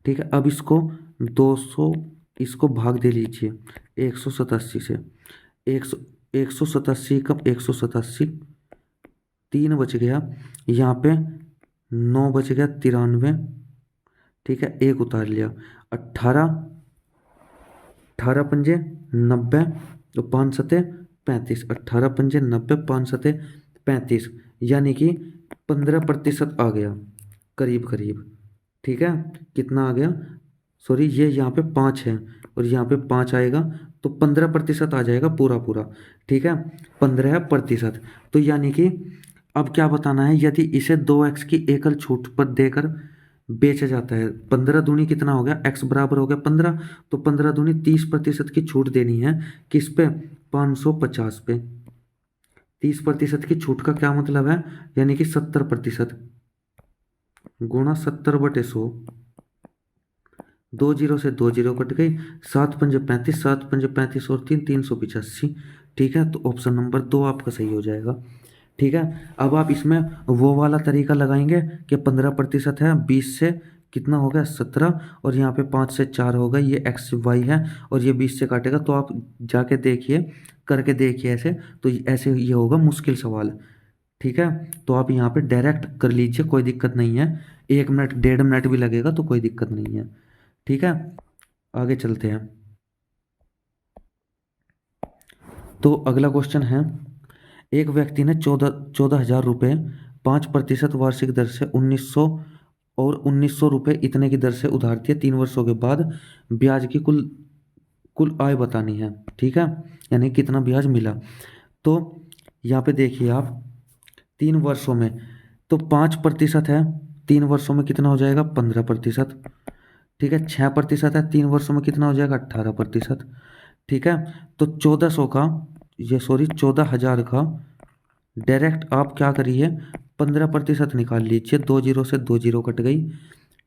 ठीक है, अब इसको 200, इसको भाग दे लीजिए 187 से। 187 कम 187, 3 बच गया, यहाँ पे 9 बच गया 93। ठीक है, 1 उतार लिया, 18, 18 पंजे 90, तो 5 सते 35, 18 पंजे 90, 5 सते 35, यानी कि 15% आ गया करीब करीब। ठीक है, कितना आ गया, सॉरी ये यहाँ पे 5 है और यहाँ पे 5 आएगा, तो 15% आ जाएगा पूरा पूरा। ठीक है, 15%। तो यानी कि अब क्या बताना है, यदि इसे 2x की एकल छूट पर देकर बेचा जाता है, 15 दूनी कितना हो गया, x बराबर हो गया 15, तो 15 दूनी 30% की छूट देनी है, किस पे, 550 पे। 30% की छूट का क्या मतलब है, यानी कि 70% गुणा 70/100, 2 जीरो से 2 जीरो कट गई, 7×5 = 35, 7×5 और 3 385। ठीक है, तो ऑप्शन नंबर 2 आपका सही हो जाएगा। ठीक है, अब आप इसमें वो वाला तरीका लगाएंगे कि 15% है, 20 से कितना हो गया 17, और यहाँ पे 5 से 4 होगा, ये एक्स वाई है, और ये 20 से काटेगा, तो आप जाके देखिए, करके देखिए ऐसे, तो ऐसे ये होगा मुश्किल सवाल। ठीक है, तो आप यहाँ पे डायरेक्ट कर लीजिए, कोई दिक्कत नहीं है, 1 मिनट 1.5 मिनट भी लगेगा तो कोई दिक्कत नहीं है। ठीक है, आगे चलते हैं। तो अगला क्वेश्चन है, एक व्यक्ति ने 14,000 रुपये 5% वार्षिक दर से 1,900 और 1,900 रुपये इतने की दर से उधार दिए, 3 वर्षों के बाद ब्याज की कुल कुल आय बतानी है। ठीक है, यानी कितना ब्याज मिला। तो यहाँ पे देखिए आप, 3 वर्षों में तो 5% है, 3 वर्षों में कितना हो जाएगा 15%। ठीक है, 6% है, 3 वर्षों में कितना हो जाएगा 18%। ठीक है, तो 1400 का, ये सॉरी 14,000 का डायरेक्ट आप क्या करिए, 15% निकाल लीजिए, 2 जीरो से 2 जीरो कट गई।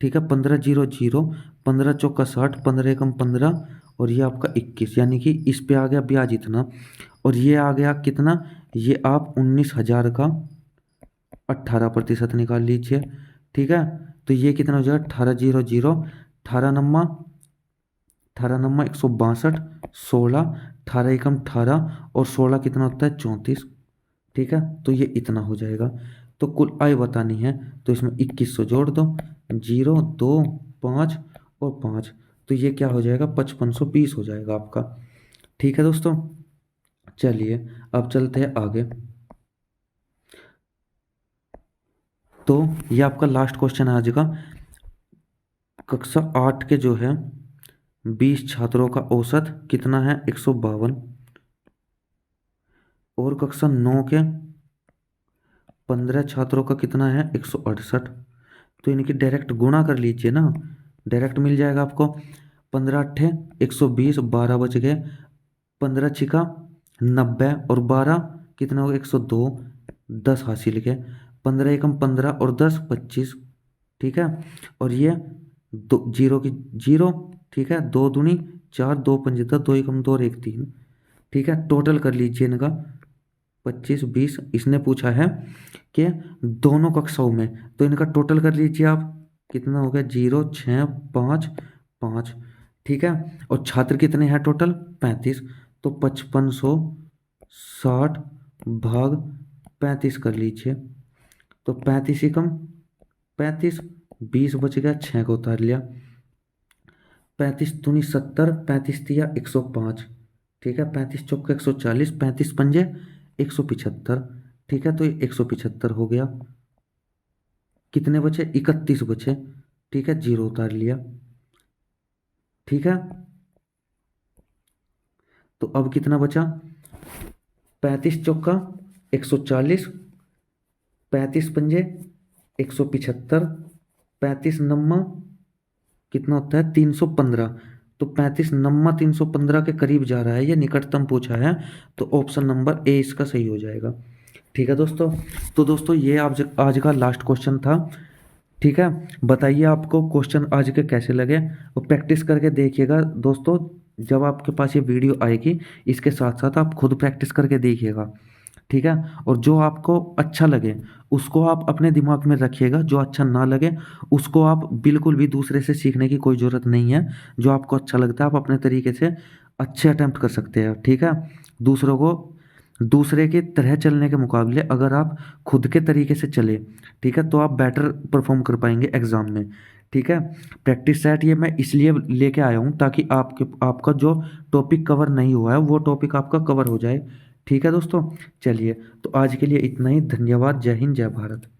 ठीक है, 15 0 0, 15 × 4 = 60, 15 × 15 और ये आपका 21, यानी कि इस पे आ गया ब्याज इतना, और ये आ गया कितना, ये आप 19,000 का 18% निकाल लीजिए। ठीक है, तो ये कितना हो जाएगा, 18 0 0, 18 नम्मा 162, 16, 18 × 18 और 16 कितना होता है 34। ठीक है, तो ये इतना हो जाएगा। तो कुल आय बतानी है, तो इसमें 2100 जोड़ दो, 0 2 5 और 5, तो ये क्या हो जाएगा 5520 हो जाएगा आपका। ठीक है दोस्तों, चलिए अब चलते हैं आगे। तो ये आपका लास्ट क्वेश्चन है आज का। कक्षा 8 के जो है 20 छात्रों का औसत कितना है 152, और कक्षा 9 के 15 छात्रों का कितना है 168। तो इनकी डायरेक्ट गुणा कर लीजिए ना, डायरेक्ट मिल जाएगा आपको। 15 × 8 = 120, 12 बच गए, 15 × 6 = 90 और 12 कितना होगा 102, 10 हासिल के, 15 × 15 और 10 = 25। ठीक है, और ये दो जीरो की जीरो। ठीक है, 2 दूनी 4, 2 पंजे 10, 2 एकम 2 और 1 3। ठीक है, टोटल कर लीजिए इनका 25 20। इसने पूछा है कि दोनों कक्षाओं में, तो इनका टोटल कर लीजिए आप, कितना हो गया 0 6 5 5। ठीक है, और छात्र कितने हैं टोटल 35, तो 5560 भाग 35 कर लीजिए, तो 35 एकम 35, 20 बच गया, 6 को उतार लिया, 35 दूनी 70, 35 तिया 105। ठीक है, 35 चौके 140, 35 पंजे 175। ठीक है, तो ये 175 हो गया, कितने बचे 31 बचे। ठीक है, 0 उतार लिया। ठीक है, तो अब कितना बचा, 35 चौका 140, 35 पंजे 175, 35 नम्मा कितना होता है 315, तो 35 नम्मा 315 के करीब जा रहा है, ये निकटतम पूछा है, तो ऑप्शन नंबर ए इसका सही हो जाएगा। ठीक है दोस्तों, तो दोस्तों ये आज का लास्ट क्वेश्चन था। ठीक है, बताइए आपको क्वेश्चन आज के कैसे लगे, और प्रैक्टिस करके देखिएगा दोस्तों। जब आपके पास ये वीडियो आएगी, इसके साथ साथ आप खुद प्रैक्टिस करके देखिएगा। ठीक है, और जो आपको अच्छा लगे उसको आप अपने दिमाग में रखिएगा, जो अच्छा ना लगे उसको आप बिल्कुल भी दूसरे से सीखने की कोई ज़रूरत नहीं है। जो आपको अच्छा लगता है आप अपने तरीके से अच्छे अटेम्प्ट कर सकते हैं। ठीक है, दूसरों को दूसरे के तरह चलने के मुकाबले अगर आप खुद के तरीके से चले, ठीक है, तो आप बेटर परफॉर्म कर पाएंगे एग्ज़ाम में। ठीक है, प्रैक्टिस सेट ये मैं इसलिए लेके आया हूँ ताकि आपका जो टॉपिक कवर नहीं हुआ है वो टॉपिक आपका कवर हो जाए। ठीक है दोस्तों, चलिए तो आज के लिए इतना ही। धन्यवाद। जय हिंद, जय भारत।